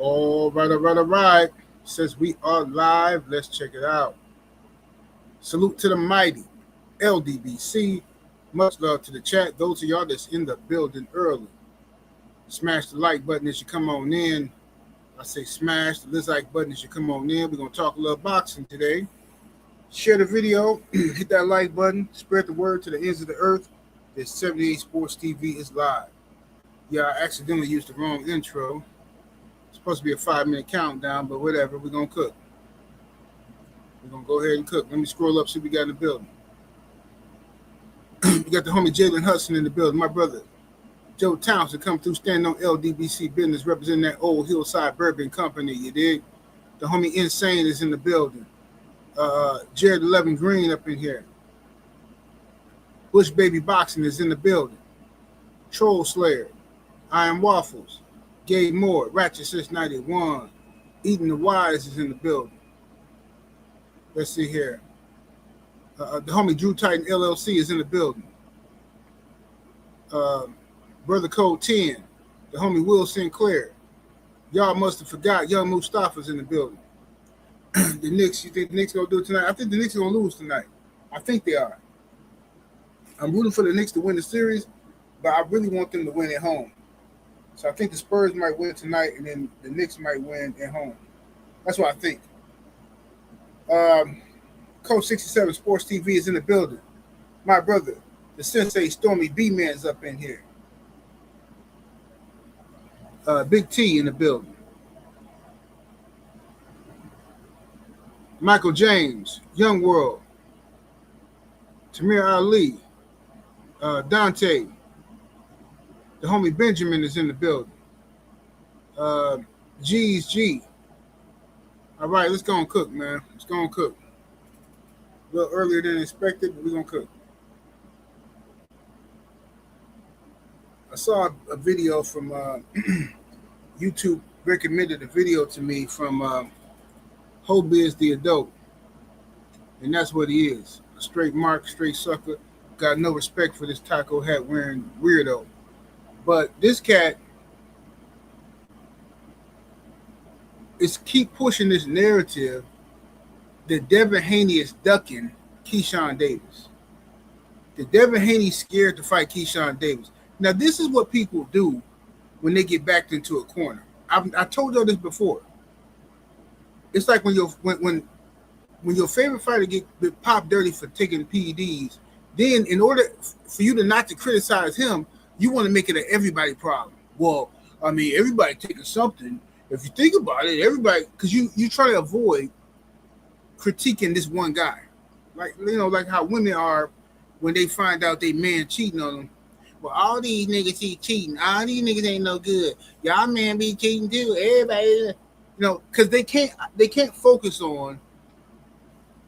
All right. Says we are live. Let's check it out. Salute to the mighty LDBC. Much love to the chat. Those of y'all that's in the building early, smash the like button as you come on in. I say smash the like button as you come on in. We're going to talk a little boxing today. Share the video. Hit that like button. Spread the word to the ends of the earth. This 78 Sports TV is live. Yeah, I accidentally used the wrong intro. Supposed to be a 5-minute countdown, but whatever. We're going to cook. We're going to go ahead and cook. Let me scroll up, see what we got in the building. We got the homie Jalen Hudson in the building. My brother, Joe Townsend, come through standing on LDBC business, representing that old Hillside Bourbon Company, you dig? The homie Insane is in the building. Jared 11 Green up in here. Bush Baby Boxing is in the building. Troll Slayer, Iron Waffles, Gabe Moore, Ratchet 691, Eating the Wise is in the building. Let's see here. The homie Drew Titan LLC is in the building. Brother Code 10, the homie Will Sinclair. Y'all must have forgot Young Mustafa's in the building. The Knicks, you think the Knicks going to do it tonight? I think the Knicks are going to lose tonight. I think they are. I'm rooting for the Knicks to win the series, but I really want them to win at home. So I think the Spurs might win tonight, and then the Knicks might win at home. That's what I think. Coach 67 Sports TV is in the building. My brother, the Sensei Stormy B-Man's up in here. Big T in the building. Michael James, Young World. Tamir Ali. Dante. The homie Benjamin is in the building. G's G. All right, let's go and cook, man. Let's go and cook. A little earlier than expected, but we're going to cook. I saw a video from YouTube recommended a video to me from Hobiz the Adult. And that's what he is. A straight mark, straight sucker. Got no respect for this taco hat wearing weirdo. But this cat is keep pushing this narrative that Devin Haney is ducking Keyshawn Davis. That Devin Haney's scared to fight Keyshawn Davis. Now, this is what people do when they get backed into a corner. I told y'all this before. It's like when your favorite fighter get popped dirty for taking PEDs, then in order for you to not to criticize him, you want to make it an everybody problem. Well, I mean, everybody taking something. If you think about it, everybody, because you try to avoid critiquing this one guy. Like, you know, like how women are when they find out they man cheating on them. Well, all these niggas be cheating. All these niggas ain't no good. Y'all man be cheating too. Everybody, you know, because they can't focus on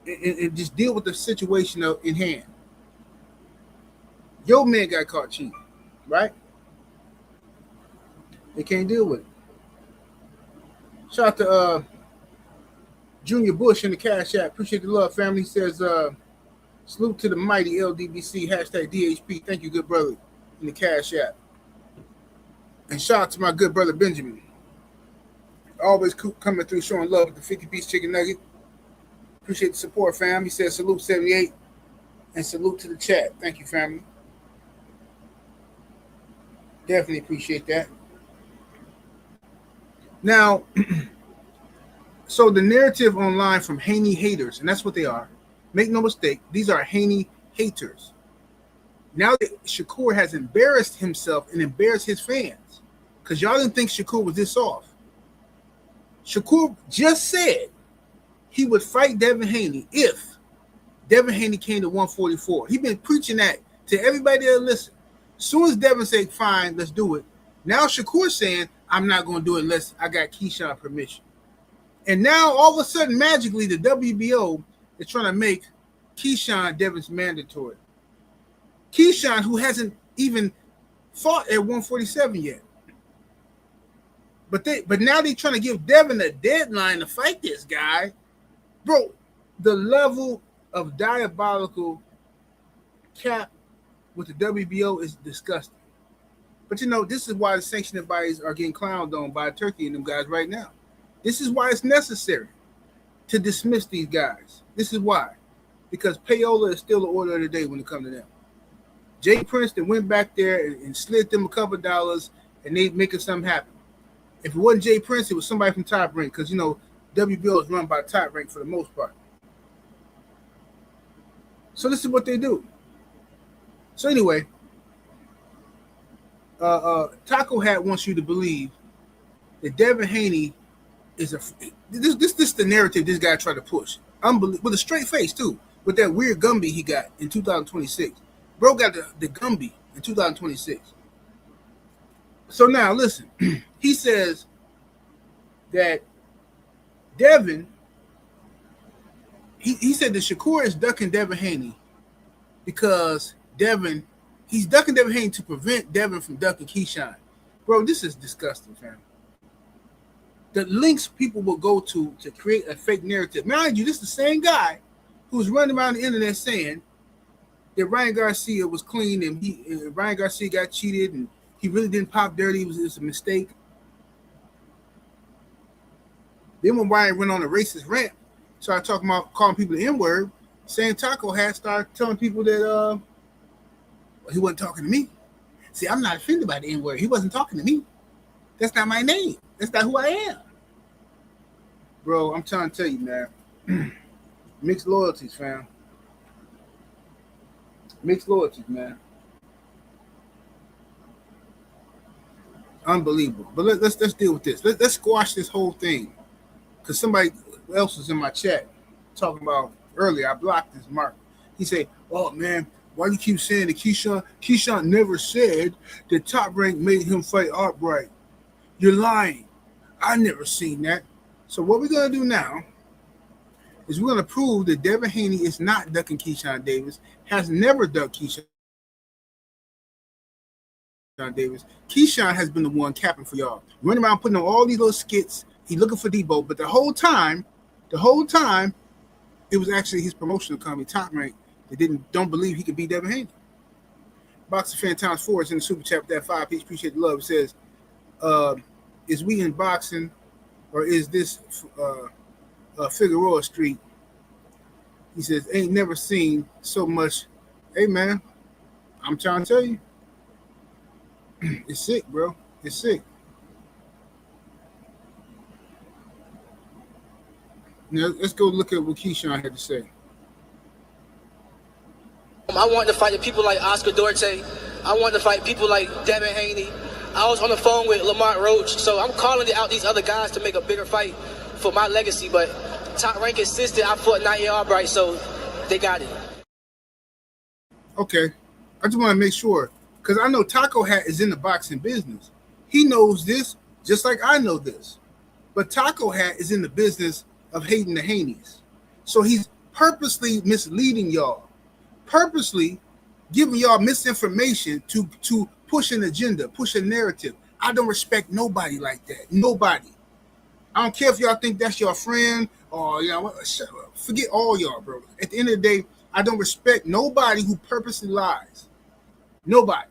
and just deal with the situation in hand. Your man got caught cheating, right? They can't deal with it. Shout out to Junior Bush in the Cash App. Appreciate the love, family. He says, salute to the mighty LDBC, hashtag DHP. Thank you, good brother, in the Cash App. And shout out to my good brother, Benjamin. Always coming through, showing love with the 50-piece chicken nugget. Appreciate the support, fam. He says, salute 78, and salute to the chat. Thank you, family. Definitely appreciate that. Now, so the narrative online from Haney haters, and that's what they are. Make no mistake, these are Haney haters. Now that Shakur has embarrassed himself and embarrassed his fans, because y'all didn't think Shakur was this off. Shakur just said he would fight Devin Haney if Devin Haney came to 144. He's been preaching that to everybody that listen. As soon as Devin said, fine, let's do it. Now Shakur saying, I'm not going to do it unless I got Keyshawn permission. And now all of a sudden, magically, the WBO is trying to make Keyshawn Devin's mandatory. Keyshawn, who hasn't even fought at 147 yet. But now they're trying to give Devin a deadline to fight this guy. Bro, the level of diabolical cap with the WBO is disgusting. But this is why the sanctioning bodies are getting clowned on by Turkey and them guys right now. This is why it's necessary to dismiss these guys. This is why. Because payola is still the order of the day when it comes to them. Jay Princeton went back there and slid them a couple of dollars and they making something happen. If it wasn't Jay Princeton, it was somebody from Top Rank because, WBO is run by Top Rank for the most part. So this is what they do. So anyway, Taco Hat wants you to believe that Devin Haney is this the narrative this guy tried to push. Unbelievable, with a straight face too, with that weird Gumby he got in 2026. Bro got the Gumby in 2026. So now listen, he says that Devin, he said that Shakur is ducking Devin Haney because he's ducking Devin Haney to prevent Devin from ducking Keyshawn. Bro, this is disgusting, fam. The links people will go to create a fake narrative. Mind you, this is the same guy who's running around the internet saying that Ryan Garcia was clean and Ryan Garcia got cheated and he really didn't pop dirty. It was a mistake. Then when Ryan went on a racist rant, started talking about calling people the N-word, saying Taco Hat started telling people that he wasn't talking to me. See, I'm not offended by the N-word. He wasn't talking to me. That's not my name. That's not who I am. Bro, I'm trying to tell you, man. Mixed loyalties, fam. Mixed loyalties, man. Unbelievable. But let's deal with this. Let's squash this whole thing. Because somebody else was in my chat talking about earlier. I blocked this Mark. He said, "Oh man, why do you keep saying that Keyshawn never said that Top Rank made him fight Art Bright? You're lying. I never seen that." So what we're gonna do now is we're gonna prove that Devin Haney is not ducking Keyshawn Davis, has never ducked Keyshawn Davis. Keyshawn has been the one capping for y'all, running around putting on all these little skits. He's looking for Debo, but the whole time, it was actually his promotional company, Top Rank, that don't believe he could beat Devin Haney. Boxing Fan Times 4 is in the super chat with that 5-piece. Appreciate the love. It says, is we in boxing or is this Figueroa Street? He says, ain't never seen so much. Hey, man, I'm trying to tell you. It's sick, bro. It's sick. Now, let's go look at what Keyshawn had to say. I wanted to fight people like Oscar Duarte. I wanted to fight people like Devin Haney. I was on the phone with Lamont Roach, so I'm calling out these other guys to make a bigger fight for my legacy, but Top Rank insisted I fought Nair Albright, so they got it. Okay. I just want to make sure, because I know Taco Hat is in the boxing business. He knows this just like I know this. But Taco Hat is in the business of hating the Haneys. So he's purposely misleading y'all, purposely giving y'all misinformation to push an agenda, push a narrative. I don't respect nobody like that. Nobody. I don't care if y'all think that's your friend or forget all y'all, bro. At the end of the day, I don't respect nobody who purposely lies. Nobody.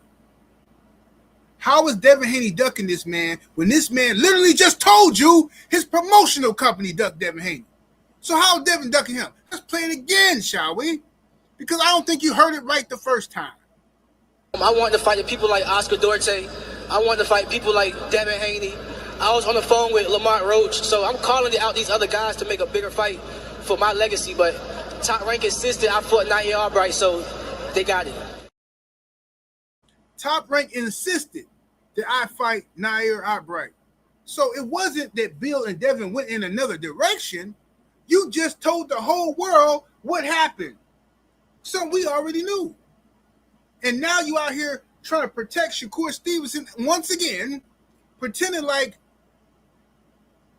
How is Devin Haney ducking this man when this man literally just told you his promotional company ducked Devin Haney? So how is Devin ducking him? Let's play it again, shall we? Because I don't think you heard it right the first time. I wanted to fight people like Oscar Duarte. I wanted to fight people like Devin Haney. I was on the phone with Lamont Roach, so I'm calling out these other guys to make a bigger fight for my legacy, but Top Rank insisted I fought Nair Albright, so they got it. Top Rank insisted that I fight Nair Albright. So it wasn't that Bill and Devin went in another direction. You just told the whole world what happened. Something we already knew. And now you out here trying to protect Shakur Stevenson once again, pretending like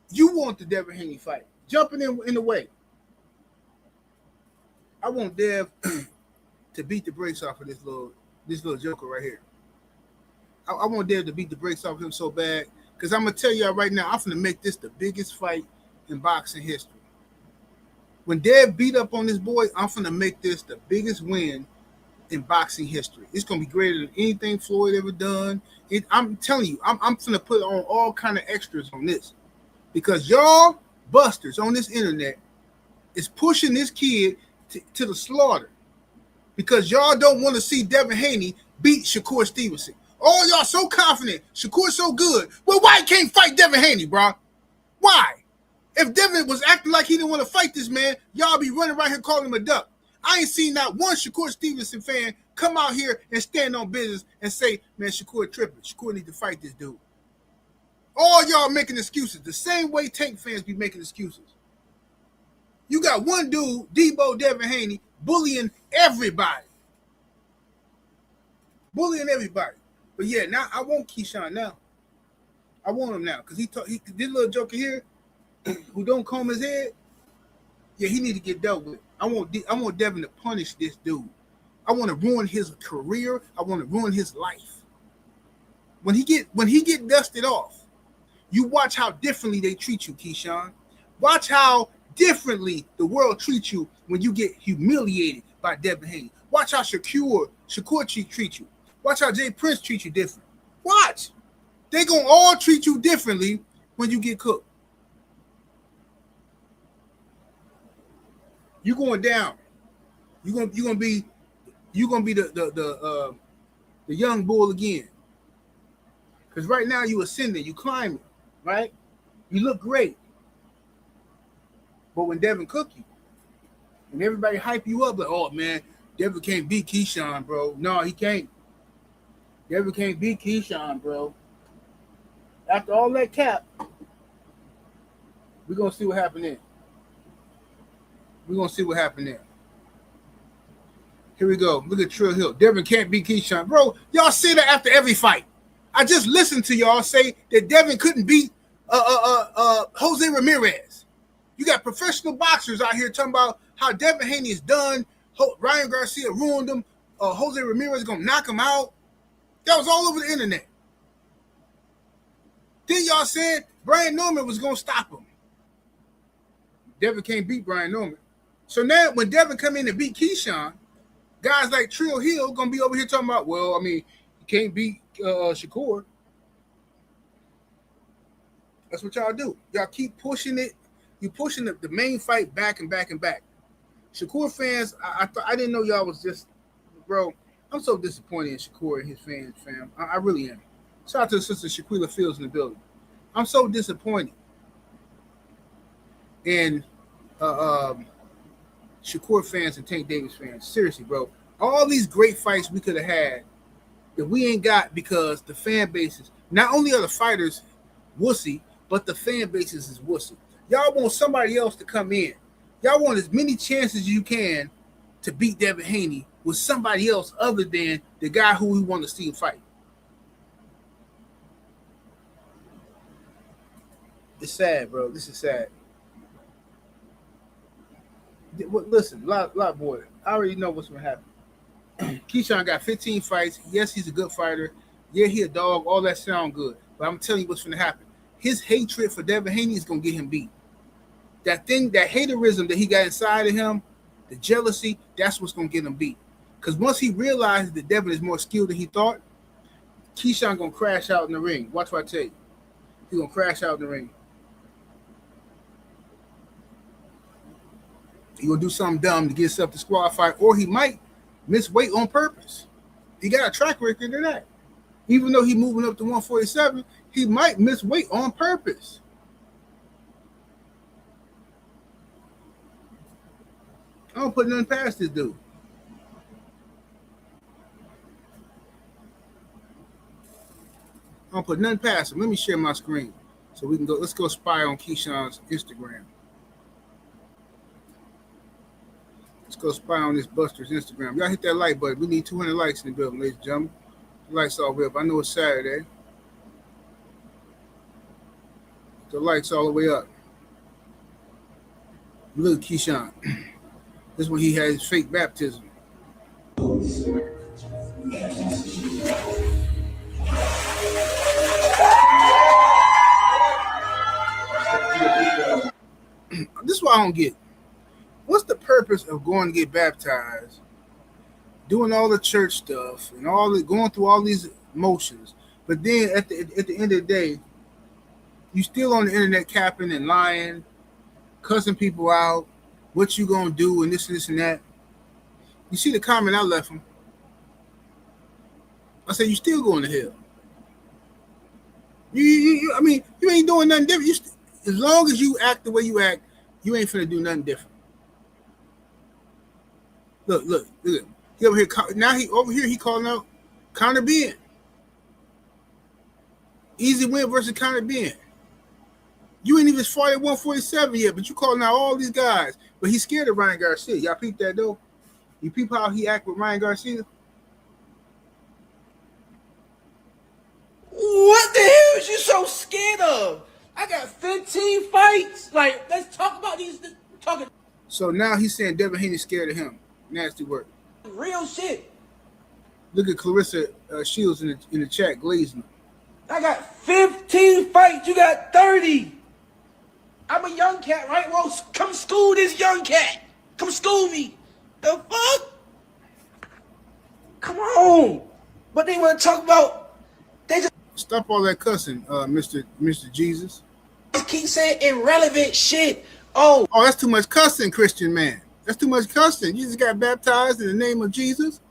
you want the Devin Haney fight, jumping in the way. I want Dev to beat the brakes off of this little joker right here. I want Dev to beat the brakes off him so bad, because I'm gonna tell y'all right now, I'm gonna make this the biggest fight in boxing history. When Dev beat up on this boy, I'm gonna make this the biggest win in boxing history. It's gonna be greater than anything Floyd ever done. I'm telling you, I'm gonna put on all kind of extras on this because y'all busters on this internet is pushing this kid to the slaughter because y'all don't want to see Devin Haney beat Shakur Stevenson. Oh, y'all so confident. Shakur's so good. Well, why he can't fight Devin Haney, bro? Why? If Devin was acting like he didn't want to fight this man, y'all be running right here calling him a duck. I ain't seen not one Shakur Stevenson fan come out here and stand on business and say, man, Shakur tripping. Shakur need to fight this dude. All y'all making excuses. The same way Tank fans be making excuses. You got one dude, Debo Devin Haney, bullying everybody. Bullying everybody. But yeah, now I want Keyshawn now. I want him now. Because he did a little joker here who don't comb his head. Yeah, he need to get dealt with. I want Devin to punish this dude. I want to ruin his career. I want to ruin his life. When he get dusted off, you watch how differently they treat you, Keyshawn. Watch how differently the world treats you when you get humiliated by Devin Haney. Watch how Shakur treat you. Watch how Jay Prince treat you different. Watch. They gonna all treat you differently when you get cooked. You going down. You gonna be the young bull again. Because right now you ascending, you climbing, right? You look great. But when Devin cook you, and everybody hype you up, like, oh man, Devin can't beat Keyshawn, bro. No, he can't. Devin can't beat Keyshawn, bro. After all that cap, we're gonna see what happened there. We're gonna see what happened there. Here we go. Look at Trill Hill. Devin can't beat Keyshawn. Bro, y'all say that after every fight. I just listened to y'all say that Devin couldn't beat Jose Ramirez. You got professional boxers out here talking about how Devin Haney is done. Ryan Garcia ruined him. Jose Ramirez is going to knock him out. That was all over the internet. Then y'all said Brian Norman was going to stop him. Devin can't beat Brian Norman. So now when Devin come in and beat Keyshawn, guys like Trill Hill going to be over here talking about, well, I mean, you can't beat Shakur. That's what y'all do. Y'all keep pushing it. You pushing the main fight back and back and back. Shakur fans, I didn't know y'all was just, bro. I'm so disappointed in Shakur and his fans, fam. I really am. Shout out to the sister Shaquilla Fields in the building. I'm so disappointed in Shakur fans and Tank Davis fans. Seriously, bro. All these great fights we could have had that we ain't got because the fan bases, not only are the fighters wussy, but the fan bases is wussy. Y'all want somebody else to come in. Y'all want as many chances as you can to beat Devin Haney with somebody else other than the guy who we want to see him fight. It's sad, bro. This is sad. Listen, lot boy. I already know what's going to happen. Keyshawn got 15 fights. Yes, he's a good fighter. Yeah, he a dog. All that sound good. But I'm telling you what's going to happen. His hatred for Devin Haney is going to get him beat. That thing, that haterism that he got inside of him, the jealousy, that's what's going to get him beat. Because once he realizes that Devin is more skilled than he thought, Keyshawn going to crash out in the ring. Watch what I tell you. He's going to crash out in the ring. He will do something dumb to get himself to squad fight, or he might miss weight on purpose. He got a track record of that. Even though he's moving up to 147, he might miss weight on purpose. I don't put nothing past this dude. I don't put nothing past him. Let me share my screen so we can go. Let's go spy on Keyshawn's Instagram. Let's go spy on this Buster's Instagram. Y'all hit that like button. We need 200 likes in the building, ladies and gentlemen. The likes all the way up. I know it's Saturday. The likes all the way up. Look at Keyshawn. This is when he had his fake baptism. This is what I don't get. What's the purpose of going to get baptized doing all the church stuff and all the going through all these motions. But then at the end of the day, you still on the internet capping and lying, cussing people out, what you gonna do and this and that. You see the comment I left him. I said, you still going to hell. I mean, you ain't doing nothing different. As long as you act the way you act, you ain't finna do nothing different. Look. He over here now. He calling out Conor Ben. Easy win versus Conor Ben. You ain't even fought at 147 yet, but you calling out all these guys. But he's scared of Ryan Garcia. Y'all peep that though? You peep how he act with Ryan Garcia? What the hell is you so scared of? I got 15 fights. Like, let's talk about these. Talking. So now he's saying Devin Haney scared of him. Nasty work. Real shit. Look at Clarissa Shields in the chat, glazing. I got 15 fights. You got 30. I'm a young cat, right? Well, come school this young cat. Come school me. The fuck? Come on. But they want to talk about. They just stop all that cussing, Mr. Jesus. Keep saying irrelevant shit. Oh, that's too much cussing, Christian man. That's too much cussing. You just got baptized in the name of Jesus.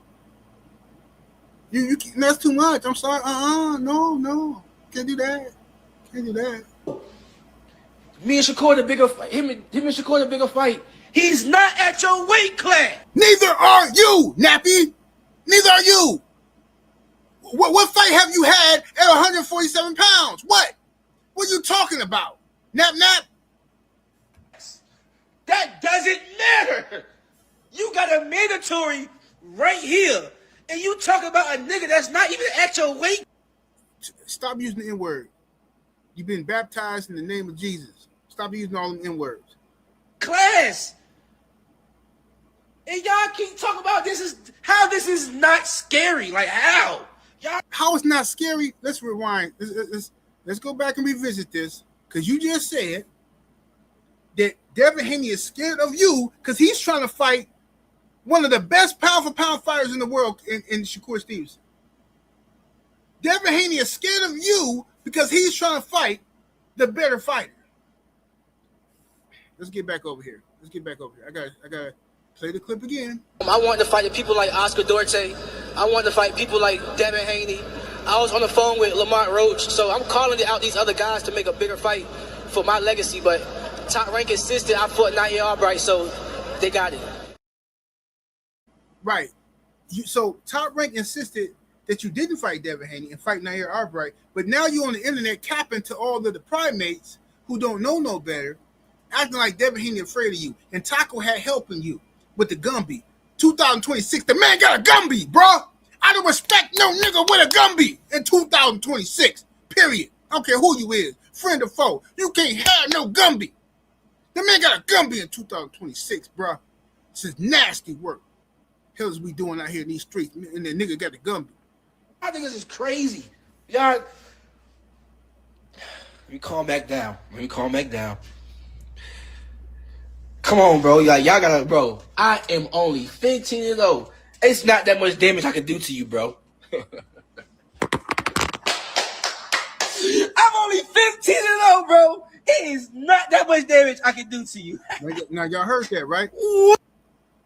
You that's too much. I'm sorry. No. Can't do that. Me and Shakur the bigger fight. Him and Shakur the bigger fight. He's not at your weight class. Neither are you, Nappy. Neither are you. What fight have you had at 147 pounds? What are you talking about? Nap. That doesn't matter. You got a mandatory right here. And you talk about a nigga that's not even at your weight. Stop using the N-word. You've been baptized in the name of Jesus. Stop using all them N-words. Class. And y'all keep talking about this is not scary. Like how? Y'all. How it's not scary? Let's rewind. Let's go back and revisit this. Because you just said that Devin Haney is scared of you because he's trying to fight one of the best pound-for-pound fighters in the world in Shakur Stevenson. Devin Haney is scared of you because he's trying to fight the better fighter. Let's get back over here. I gotta play the clip again. I wanted to fight people like Oscar Duarte. I wanted to fight people like Devin Haney. I was on the phone with Lamont Roach, so I'm calling out these other guys to make a bigger fight for my legacy. But Top Rank insisted I fought Nair Albright, so they got it. Right. So Top Rank insisted that you didn't fight Devin Haney and fight Nair Albright, but now you're on the internet capping to all of the primates who don't know no better, acting like Devin Haney afraid of you, and Taco had helping you with the Gumby. 2026, the man got a Gumby, bro. I don't respect no nigga with a Gumby in 2026, period. I don't care who you is, friend or foe. You can't have no Gumby. The man got a Gumby in 2026, bro. This is nasty work. Hell is we doing out here in these streets, and the nigga got the Gumby. I think this is crazy. Y'all, let me calm back down. Come on, bro. Y'all gotta, bro. I am only 15 years old. It's not that much damage I can do to you, bro. I'm only 15 years old, bro. It is not that much damage I can do to you. Now y'all heard that, right?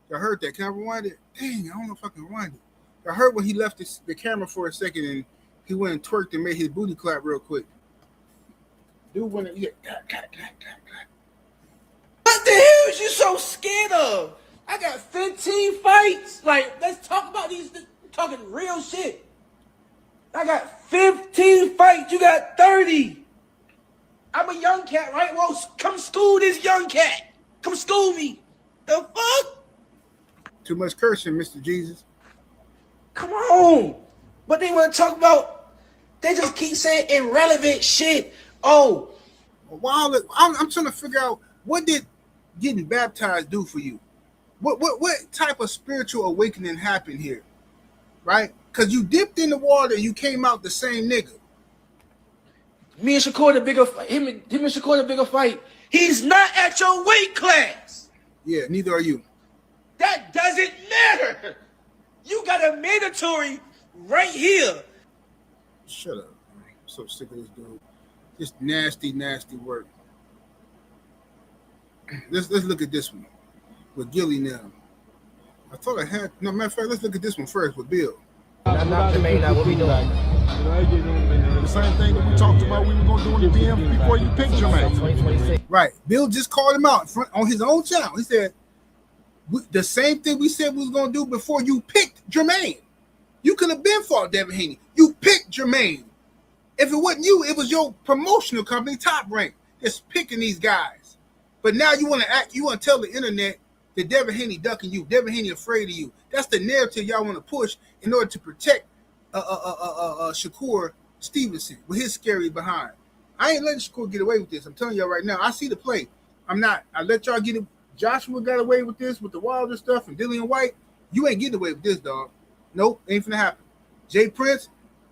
Y'all heard that. Can I rewind it? Dang, I don't know if I can rewind it. I heard when he left the camera for a second and he went and twerked and made his booty clap real quick. Dude went and clap. What the hell is you so scared of? I got 15 fights. Like, let's talk about these. Talking real shit. I got 15 fights. You got 30. I'm a young cat, right? Well, come school this young cat. Come school me. The fuck? Too much cursing, Mr. Jesus. Come on. But they want to talk about, they just keep saying irrelevant shit. Oh. Wow, I'm trying to figure out, what did getting baptized do for you? What type of spiritual awakening happened here? Right? Because you dipped in the water, you came out the same nigga. Me and Shakur the bigger fight. Him and Shakur the bigger fight. He's not at your weight class. Yeah, neither are you. That doesn't matter. You got a mandatory right here. Shut up. Man. I'm so sick of this dude. Just nasty, nasty work. Let's look at this one with Gilly now. I thought I had no matter of fact. Let's look at this one first with Bill. Not the main. What we doing? The same thing that we talked about we were going to do in the DM before you picked Jermaine. Right. Bill just called him out on his own channel. He said the same thing we said we was going to do before you picked Jermaine. You could have been fought Devin Haney. You picked Jermaine. If it wasn't you, it was your promotional company, Top Rank, that's picking these guys. But now you want to tell the internet that Devin Haney ducking you, Devin Haney afraid of you. That's the narrative y'all want to push in order to protect Shakur Stevenson with his scary behind. I ain't letting Shakur get away with this. I'm telling y'all right now. I see the play. I let y'all get it. Joshua got away with this with the Wilder stuff and Dillian White. You ain't getting away with this, dog. Nope, ain't finna happen. Jay Prince,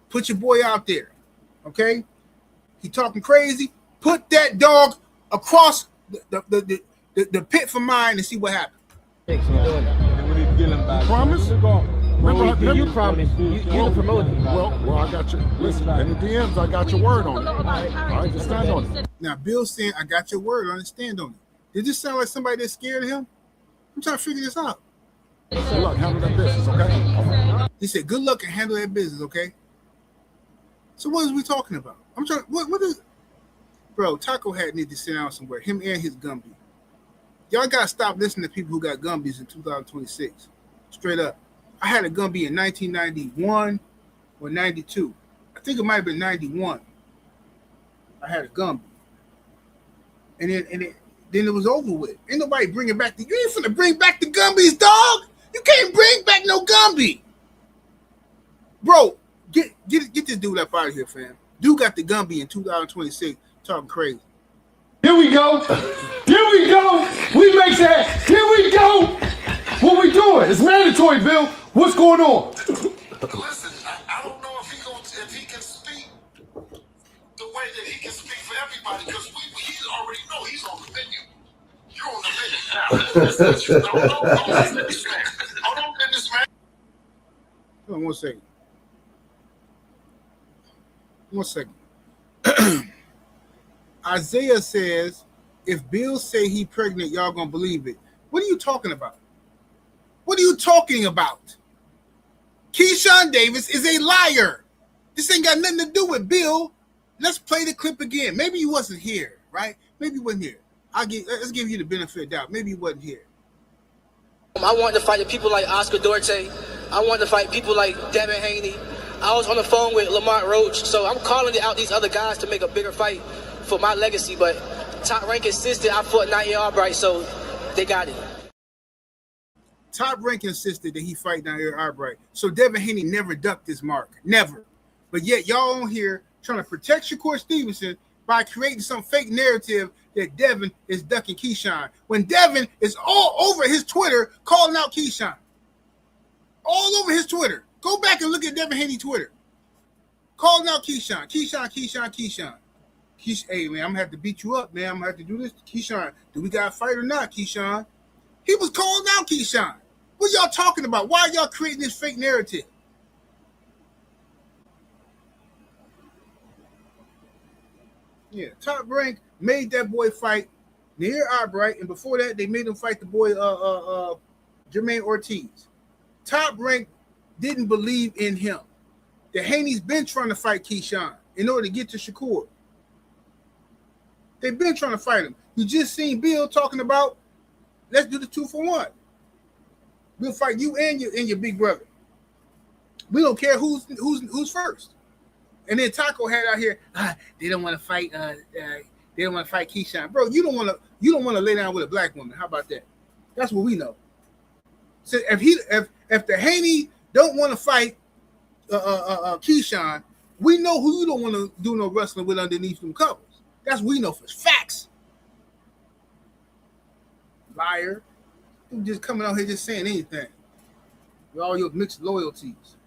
put your boy out there. Okay? He talking crazy. Put that dog across the pit for mine and see what happens. Promise? Remember, you promised. You the promoter. Well, I got you. Listen, in the DMs, I got your word on it. All right, just stand on it. Now, Bill's saying, I got your word on it, stand on it. Did this sound like somebody that's scared of him? I'm trying to figure this out. Good luck, handle that business, okay? He said, good luck and handle that business, okay? So what is we talking about? I'm trying, what is, bro, Taco Hat need to sit down somewhere, him and his Gumby. Y'all got to stop listening to people who got Gumbies in 2026. Straight up. I had a Gumby in 1991 or 92. I think it might have been 91. I had a Gumby. And then it was over with. Ain't nobody bringing back you ain't finna bring back the Gumbies, dog. You can't bring back no Gumby. Bro, get this dude up out of here, fam. Dude got the Gumby in 2026 talking crazy. Here we go. Here we go. We make that. Here we go. What we doing? It's mandatory, Bill. What's going on? Listen, I don't know if he can speak the way that he can speak for everybody because he already know he's on the menu. You're on the menu now. Hold on, businessman. Hold on 1 second. 1 second. Isaiah says, if Bill say he pregnant, y'all gonna believe it. What are you talking about? What are you talking about? Keyshawn Davis is a liar. This ain't got nothing to do with Bill. Let's play the clip again. Maybe you wasn't here, right? Maybe you wasn't here. Let's give you the benefit of doubt. Maybe you wasn't here. I wanted to fight people like Oscar Duarte. I wanted to fight people like Devin Haney. I was on the phone with Lamont Roach, so I'm calling out these other guys to make a bigger fight for my legacy, but Top Rank insisted I fought Nair Albright, so they got it. Top Rank insisted that he fight Nair Albright, so Devin Haney never ducked this mark, never. But yet y'all on here trying to protect Shakur Stevenson by creating some fake narrative that Devin is ducking Keyshawn, when Devin is all over his Twitter calling out Keyshawn. All over his Twitter. Go back and look at Devin Haney Twitter. Calling out Keyshawn. Keyshawn. Hey, man, I'm going to have to beat you up, man. I'm going to have to do this. Keyshawn, do we got to fight or not, Keyshawn? He was calling out Keyshawn. What y'all talking about? Why are y'all creating this fake narrative? Yeah, Top Rank made that boy fight Nair Albright, and before that, they made him fight the boy Jermaine Ortiz. Top Rank didn't believe in him. The Haney's been trying to fight Keyshawn in order to get to Shakur. They've been trying to fight him. You just seen Bill talking about, let's do the 2-for-1. We'll fight you and your big brother. We don't care who's first. And then Taco had out here, they don't want to fight. They don't want to fight Keyshawn, bro. You don't want to lay down with a black woman. How about that? That's what we know. So if the Haney don't want to fight Keyshawn, we know who you don't want to do no wrestling with underneath them covers. That's what we know for facts. Liar. You just coming out here just saying anything. With all your mixed loyalties.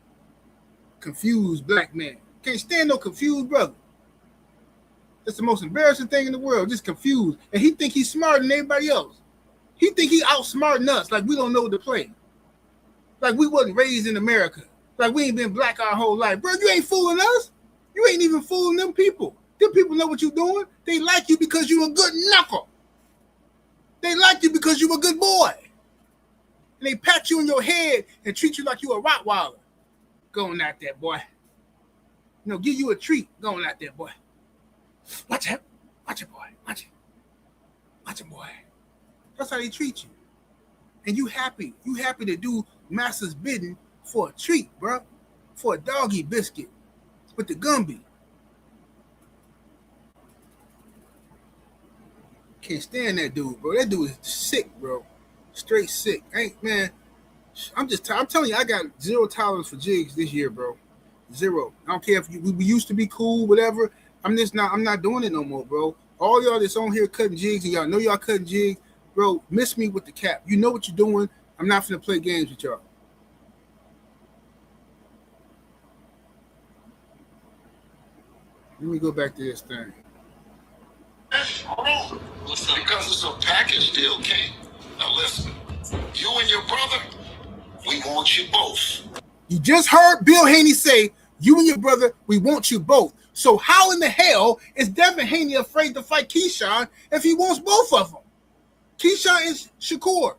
Confused black man. Can't stand no confused brother. That's the most embarrassing thing in the world. Just confused. And he think he's smarter than everybody else. He think he outsmarting us like we don't know what to play. Like we wasn't raised in America. Like we ain't been black our whole life. Bro, you ain't fooling us. You ain't even fooling them people. Them people know what you're doing. They like you because you're a good knuckle. They like you because you're a good boy. And they pat you on your head and treat you like you a Rottweiler. Going out there, boy. You know, give you a treat. Going out there, boy. Watch it. Watch it, boy. Watch it. Watch it, boy. That's how they treat you. And you happy. You happy to do master's bidding for a treat, bro. For a doggy biscuit with the Gumby. Can't stand that dude, bro. That dude is sick, bro. Straight sick. Man, I'm telling you, I got zero tolerance for jigs this year, bro. Zero. I don't care if we used to be cool, whatever. I'm not doing it no more, bro. All y'all that's on here cutting jigs, and y'all know y'all cutting jigs, bro, miss me with the cap. You know what you're doing. I'm not finna play games with y'all. Let me go back to this thing. Hold on. Because it's a package deal, King. Now listen, you and your brother, we want you both. You just heard Bill Haney say, you and your brother, we want you both. So how in the hell is Devin Haney afraid to fight Keyshawn if he wants both of them? Keyshawn is Shakur.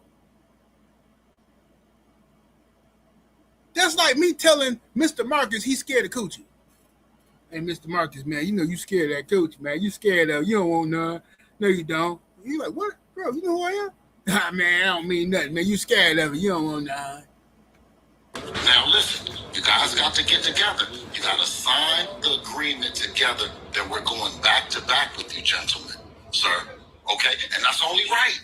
That's like me telling Mr. Marcus he's scared of Coochie. Hey, Mr. Marcus, man, you know you scared of that Coochie, man. You scared of, you don't want none. No, you don't. You like, what? Bro, you know who I am? Nah, man, I don't mean nothing, man. You scared of it. You don't want none. Now listen, you guys got to get together. You got to sign the agreement together that we're going back to back with you, gentlemen, sir. Okay, and that's only right.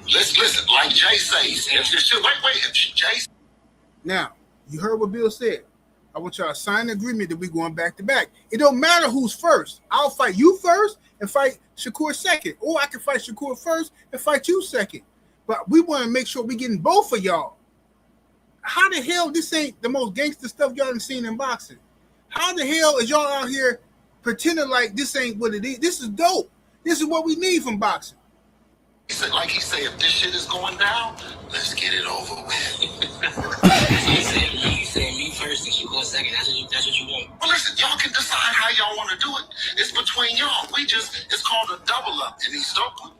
Listen, like Jay says, if Jay. Now, you heard what Bill said. I want y'all to sign the agreement that we're going back to back. It don't matter who's first. I'll fight you first and fight Shakur second, or I can fight Shakur first and fight you second. But we want to make sure we're getting both of y'all. How the hell this ain't the most gangster stuff y'all done seen in boxing? How the hell is y'all out here pretending like this ain't what it is? This is dope. This is what we need from boxing. Like he said, if this shit is going down, let's get it over with. You saying me first and you go second. That's what you want. Well, listen, y'all can decide how y'all want to do it. It's between y'all. It's called a double up in East Oakland.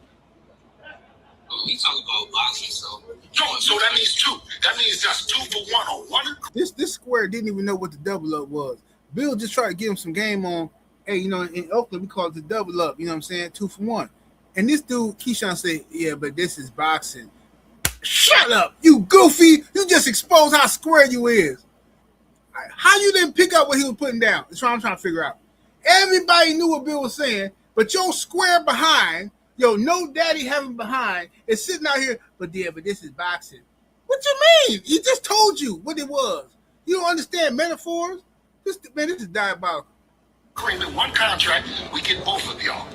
We talk about boxing, so. No, so that means two. That means that's 2 for 1 or 1. This square didn't even know what the double up was. Bill just tried to give him some game on. Hey, you know, in Oakland we call it the double up. You know what I'm saying? 2 for 1. And this dude, Keyshawn, said, yeah, but this is boxing. Shut up, you goofy. You just exposed how square you is. How you didn't pick up what he was putting down? That's what I'm trying to figure out. Everybody knew what Bill was saying, but your square behind, your no daddy having behind, is sitting out here, but this is boxing. What you mean? He just told you what it was. You don't understand metaphors? This is diabolical. Agreement, one contract, we get both of y'all.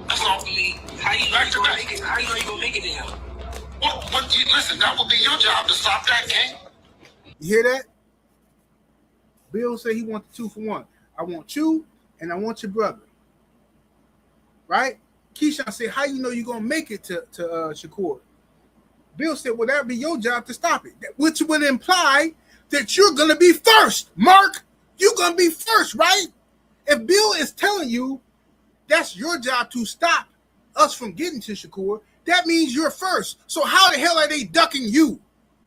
That's all. How you know you gonna make it in? Well, listen, that would be your job to stop that, King. You hear that? Bill said he wants 2 for 1. I want you and I want your brother. Right? Keyshawn said, how you know you're gonna make it to Shakur? Bill said, well, that'd be your job to stop it. Which would imply that you're gonna be first. Mark, you're gonna be first, right? If Bill is telling you that's your job to stop us from getting to Shakur, that means you're first. So how the hell are they ducking you?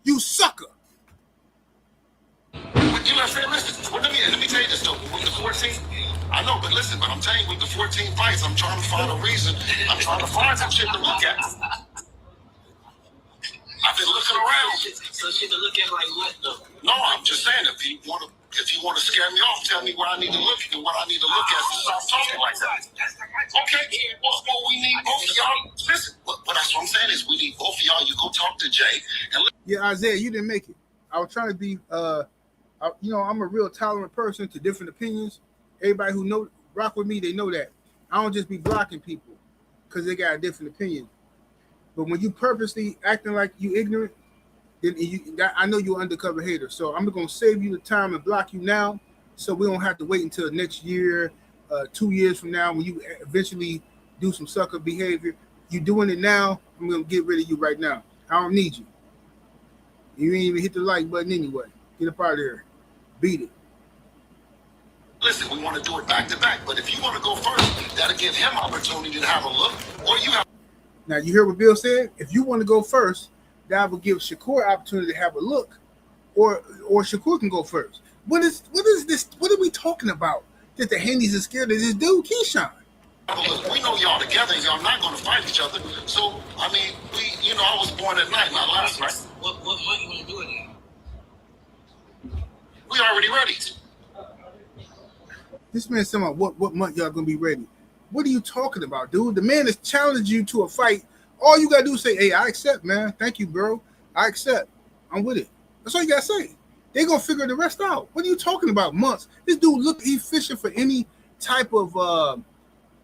You sucker. But you know what I'm saying? Listen, let me tell you this though. With the 14, I know, but listen, but I'm telling you, with the 14 fights, I'm trying to find a reason. I'm trying to find some shit to look at. I've been looking around. So shit to look at like what though? No, I'm just saying, if you want to scare me off, tell me where I need to look and what I need to look at to stop talking like that. Okay, well, we need both of y'all. Listen, but that's what I'm saying is we need both of y'all. You go talk to Jay. Yeah, Isaiah, you didn't make it. I was trying to be, I'm a real tolerant person to different opinions. Everybody who rock with me, they know that. I don't just be blocking people because they got a different opinion. But when you purposely acting like you ignorant, I know you're an undercover hater. So I'm going to save you the time and block you now so we don't have to wait until next year, 2 years from now when you eventually do some sucker behavior. You're doing it now. I'm going to get rid of you right now. I don't need you. You ain't even hit the like button anyway. Get up out of here. Beat it. Listen, we want to do it back to back, but if you want to go first, that'll give him opportunity to have a look, or you have. Now, you hear what Bill said? If you want to go first, that will give Shakur opportunity to have a look, or Shakur can go first. What is this? What are we talking about? That the Haneys are scared of this dude, Keyshawn. Look, we know y'all together, y'all not going to fight each other. So, I mean, I was born at night, not last night. What month you want to do it in? We already ready. This man's talking about what month y'all gonna be ready. What are you talking about, dude? The man has challenged you to a fight. All you gotta do is say, hey, I accept, man. Thank you, bro. I accept. I'm with it. That's all you gotta say. They're gonna figure the rest out. What are you talking about? Months. This dude, look, he's fishing for any type of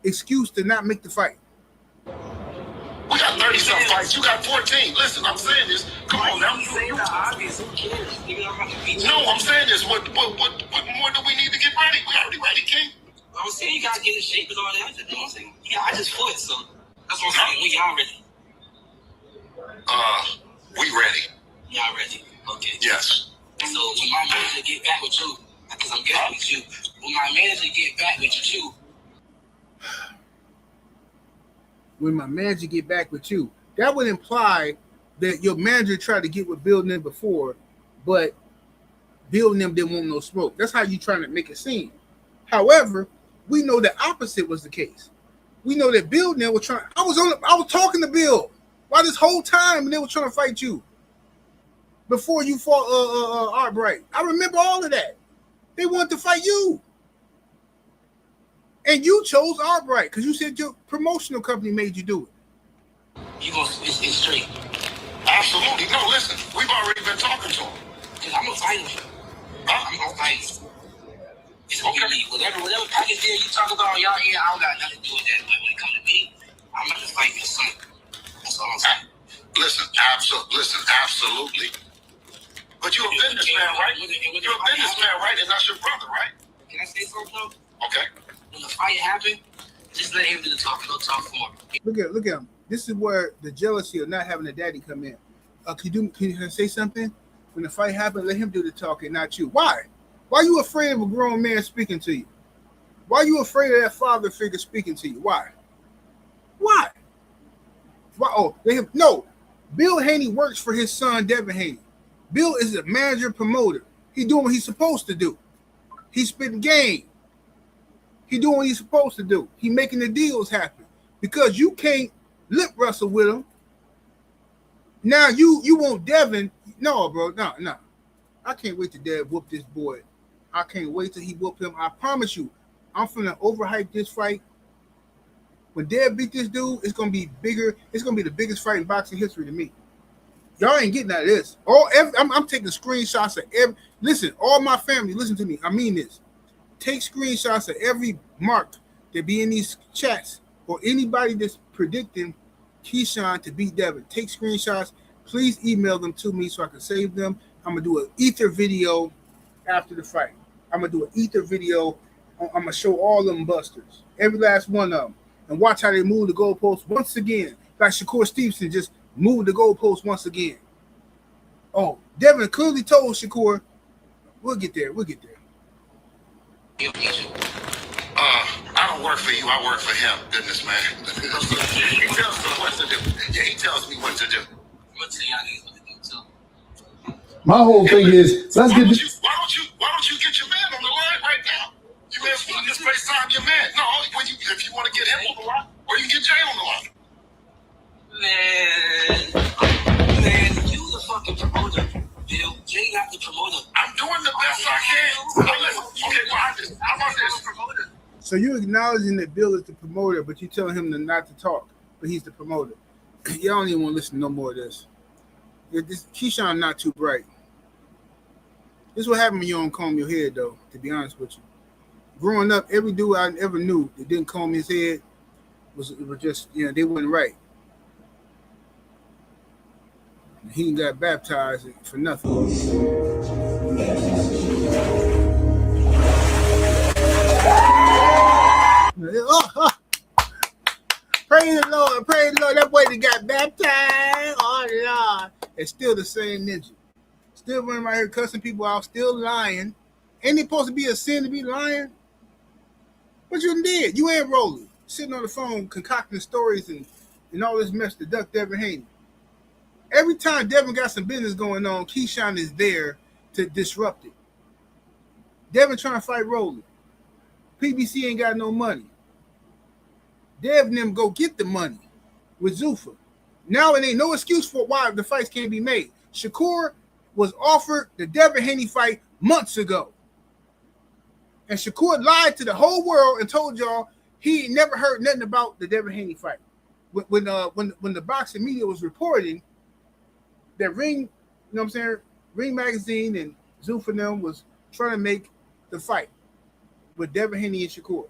excuse to not make the fight. We got 30-something fights. You got 14. Listen, I'm saying this. Come on now. No, I'm saying this. What more do we need to get ready? We already ready, King. I'm saying you gotta get in shape and all that. You know what I'm saying? Yeah, I just fought, so that's what I'm saying. We y'all ready? We ready. Y'all ready? Okay. Yes. So when my manager get back with you, because I'm getting with you. When my manager get back with you. When my manager get back with you, that would imply that your manager tried to get with Bill and them before, but Bill and them didn't want no smoke. That's how you trying to make it seem. However, we know the opposite was the case. We know that Bill and them were trying. I was talking to Bill while this whole time, and they were trying to fight you before you fought Art Bright. I remember all of that. They wanted to fight you. And you chose Art Bright because you said your promotional company made you do it. You gonna it's straight. Absolutely. No, listen. We've already been talking to him. Because I'm gonna fight him. I'm gonna fight him. It's okay. Whatever package deal you talk about on y'all end, I don't got nothing to do with that. But when it comes to me, I'm gonna fight your son. That's all I'm saying. Listen, absolutely. But you're a businessman, right? You're a businessman, right? And that's your brother, right? Can I say something though? Okay. When the fight happened, just let him do the talking. Don't talk for him. Look at him. This is where the jealousy of not having a daddy come in. Can you say something? When the fight happened, let him do the talking, not you. Why? Why are you afraid of a grown man speaking to you? Why are you afraid of that father figure speaking to you? Why? Why? Oh, no. Bill Haney works for his son, Devin Haney. Bill is a manager promoter. He doing what he's supposed to do. He's spitting game. He doing what he's supposed to do. He making the deals happen. Because you can't lip wrestle with him. Now you want Devin. No, bro. No. I can't wait till Dev whoop this boy. I can't wait till he whoop him. I promise you, I'm finna overhype this fight. When Dev beat this dude, it's gonna be bigger. It's gonna be the biggest fight in boxing history to me. Y'all ain't getting out of this. I'm taking screenshots of every. Listen, all my family, listen to me. I mean this. Take screenshots of every mark that be in these chats or anybody that's predicting Keyshawn to beat Devin. Take screenshots. Please email them to me so I can save them. I'm gonna do an ether video after the fight. I'm gonna do an ether video. I'm gonna show all them busters, every last one of them, and watch how they move the goalposts once again. Like Shakur Stevenson just moved the goalposts once again. Oh, Devin clearly told Shakur, we'll get there. I don't work for you. I work for him. Goodness, man. He tells me what to do. Yeah, he tells me what to do. What to y'all niggas what to do too? My whole thing is, let's get this. Why don't you get your man on the line right now? You man, just FaceTime your man. No, if you want to get him on the line, or you get Jay on the line. Man, you the fucking promoter, Bill. Jay not the promoter. I'm doing the best I can. How about this? Promoter. So you acknowledging that Bill is the promoter, but you telling him not to talk, but he's the promoter. Y'all don't even want to listen to no more of this. Keyshawn not too bright. This is what happened when you don't comb your head, though, to be honest with you. Growing up, every dude I ever knew that didn't comb his head was just, they wasn't right. He got baptized for nothing. Praise the Lord. That boy that got baptized. Oh, Lord. It's still the same ninja. Still running around here cussing people out, still lying. Ain't it supposed to be a sin to be lying? What you did? You ain't rolling. Sitting on the phone concocting stories and all this mess to duck Devin Haney. Every time Devin got some business going on, Keyshawn is there to disrupt it. Devin trying to fight Rolling. PBC ain't got no money. Dev and them go get the money with Zuffa. Now it ain't no excuse for why the fights can't be made. Shakur was offered the Devin Haney fight months ago. And Shakur lied to the whole world and told y'all he never heard nothing about the Devin Haney fight. When the boxing media was reporting that Ring, you know what I'm saying, Ring Magazine and Zuffa and them was trying to make the fight with Devin Haney and Shakur.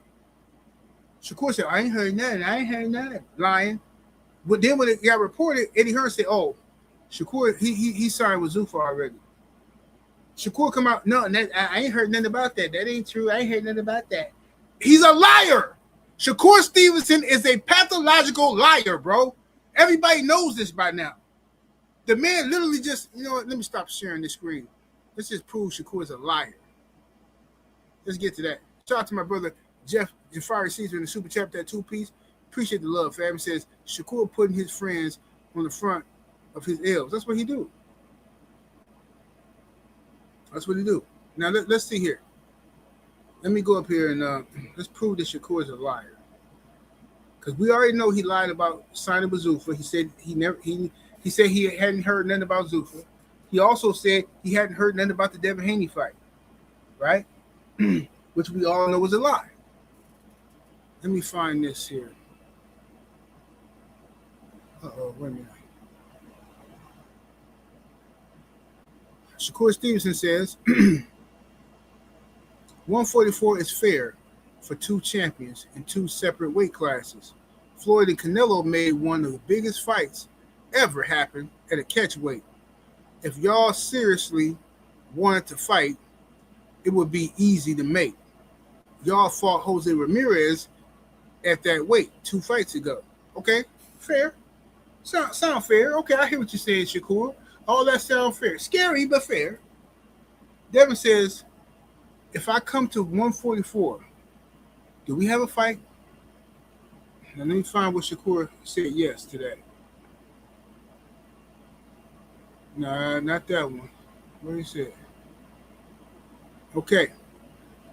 Shakur said, I ain't heard nothing. Lying. But then when it got reported, Eddie Hearn said, oh, Shakur, he signed with Zuffa already. Shakur come out, no, I ain't heard nothing about that. That ain't true. I ain't heard nothing about that. He's a liar. Shakur Stevenson is a pathological liar, bro. Everybody knows this by now. The man literally just, you know what, let me stop sharing this screen. Let's just prove Shakur is a liar. Let's get to that. Shout out to my brother, Jafari Caesar in the super chat, that 2-piece. Appreciate the love, fam. He says, Shakur putting his friends on the front of his L's. That's what he do. That's what he do. Now, let's see here. Let me go up here and let's prove that Shakur is a liar. Because we already know he lied about signing with Zuffa. He said he said he hadn't heard nothing about Zuffa. He also said he hadn't heard nothing about the Devin Haney fight, right? Which we all know was a lie. Let me find this here. Uh-oh, wait a minute. Shakur Stevenson says, 144 is fair for two champions in two separate weight classes. Floyd and Canelo made one of the biggest fights ever happen at a catch weight. If y'all seriously wanted to fight, it would be easy to make. Y'all fought Jose Ramirez at that weight 2 fights ago. Okay, fair. Sound fair. Okay, I hear what you're saying, Shakur. All that sound fair. Scary, but fair. Devin says, if I come to 144, do we have a fight? Now, let me find what Shakur said yes to that. Nah, not that one. What did he say? Okay.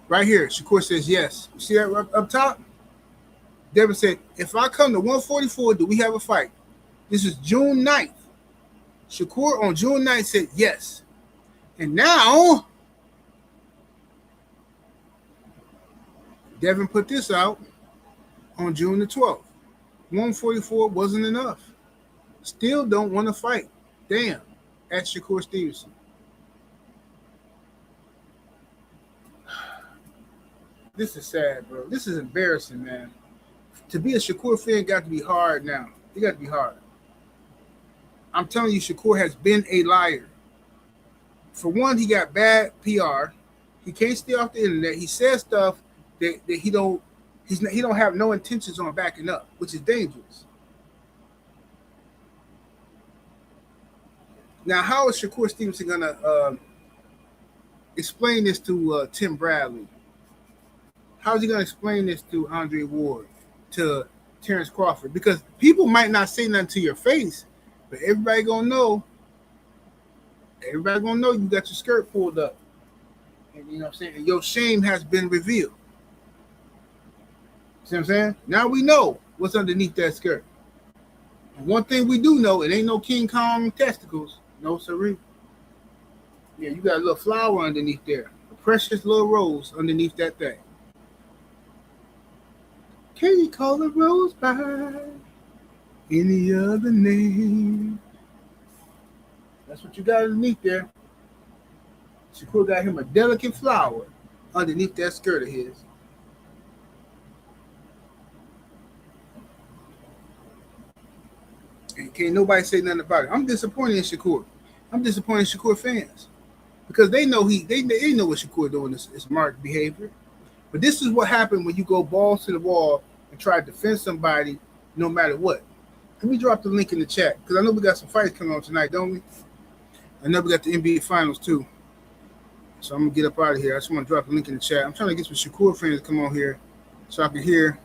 Right here, Shakur says yes. You see that up top? Devin said, if I come to 144, do we have a fight? This is June 9th. Shakur on June 9th said yes. And now, Devin put this out on June the 12th. 144 wasn't enough. Still don't want to fight. Damn. At Shakur Stevenson. This is sad, bro. This is embarrassing, man. To be a Shakur fan got to be hard now. It got to be hard. I'm telling you, Shakur has been a liar. For one, he got bad PR. He can't stay off the internet. He says stuff that he don't have no intentions on backing up, which is dangerous. Now, how is Shakur Stevenson gonna explain this to Tim Bradley? How is he gonna explain this to Andre Ward, to Terrence Crawford? Because people might not say nothing to your face, but everybody gonna know. Everybody gonna know you got your skirt pulled up, and you know what I'm saying. And your shame has been revealed. See what I'm saying? Now we know what's underneath that skirt. And one thing we do know, it ain't no King Kong testicles. No, sirree. Yeah, you got a little flower underneath there. A precious little rose underneath that thing. Can you call a rose by any other name? That's what you got underneath there. Shakur got him a delicate flower underneath that skirt of his. And can't nobody say nothing about it. I'm disappointed in Shakur. I'm disappointed in Shakur fans because they know they know what Shakur doing is smart behavior. But this is what happened when you go balls to the wall and try to defend somebody no matter what. Let me drop the link in the chat because I know we got some fights coming on tonight, don't we? I know we got the NBA Finals too. So I'm gonna get up out of here. I just want to drop a link in the chat. I'm trying to get some Shakur fans to come on here so I can hear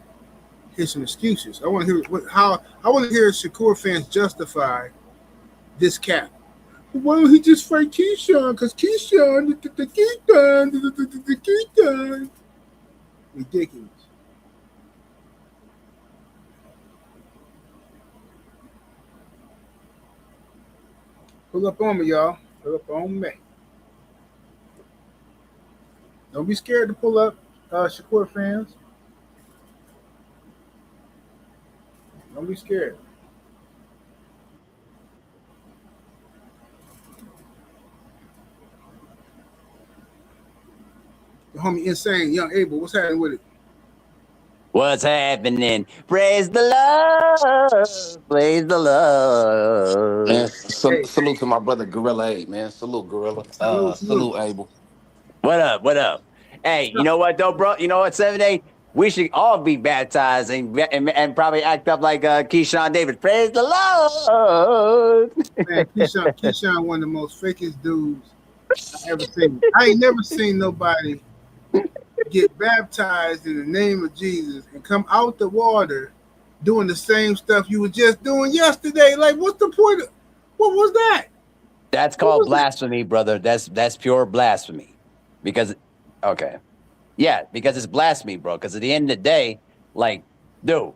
some excuses. I want to hear I want to hear Shakur fans justify this cap. Why don't he just fight Keyshawn? Because Keyshawn, Keyshawn. Ridiculous. Pull up on me, y'all. Pull up on me. Don't be scared to pull up, Shakur fans. Don't be scared. The homie Insane, Young Abel, what's happening with it? What's happening? Praise the Lord. Praise the Lord. Man, salute to my brother Gorilla 8, man. Salute, Gorilla. Salute, Abel. What up? What up? Hey, you know what, though, bro? You know what, 7-8? We should all be baptized and probably act up like Keyshawn Davis. Praise the Lord. Man, Keyshawn, one of the most fakest dudes I ever seen. I ain't never seen nobody get baptized in the name of Jesus and come out the water doing the same stuff you were just doing yesterday. Like, what's the point of what was that? That's called blasphemy, brother. That's pure blasphemy. Because it's blasphemy, bro. Because at the end of the day, like, dude,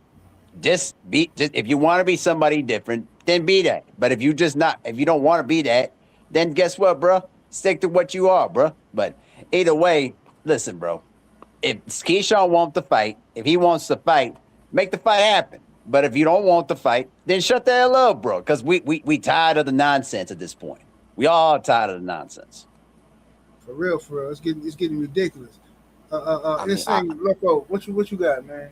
just if you want to be somebody different, then be that. But if you don't want to be that, then guess what, bro? Stick to what you are, bro. But either way, listen, bro. If Keyshawn wants to fight, if he wants to fight, make the fight happen. But if you don't want to fight, then shut the hell up, bro. Because we tired of the nonsense at this point. We all tired of the nonsense. For real. It's getting ridiculous. Insane, Loco, what you got, man?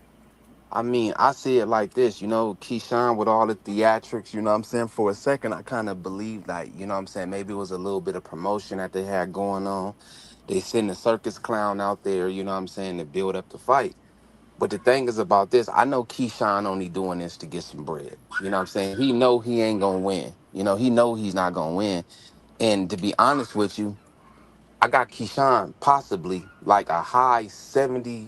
I mean, I see it like this, Keyshawn with all the theatrics, you know what I'm saying? For a second, I kind of believed, like, you know what I'm saying, maybe it was a little bit of promotion that they had going on. They send a circus clown out there, you know what I'm saying, to build up the fight. But the thing is about this, I know Keyshawn only doing this to get some bread. You know what I'm saying? He know he ain't going to win. He know he's not going to win. And to be honest with you, I got Keyshawn possibly like a high 73%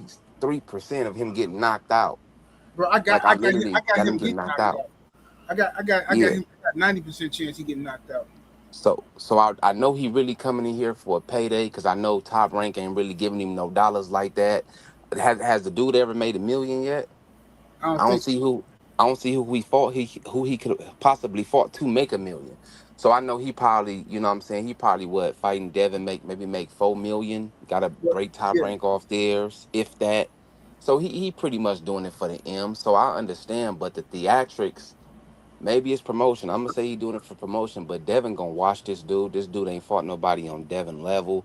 of him getting knocked out. Bro, I got him getting knocked out. I got him 90% chance he getting knocked out. So I know he really coming in here for a payday because I know Top Rank ain't really giving him no dollars like that. Has the dude ever made $1 million yet? I don't see who he could possibly fought to make $1 million. So I know he probably, you know what I'm saying, he probably fighting Devin maybe make $4 million. Got to break Top Rank off theirs, if that. So he pretty much doing it for the M. So I understand, but the theatrics, maybe it's promotion. I'm gonna say he doing it for promotion, but Devin gonna watch this dude. This dude ain't fought nobody on Devin level.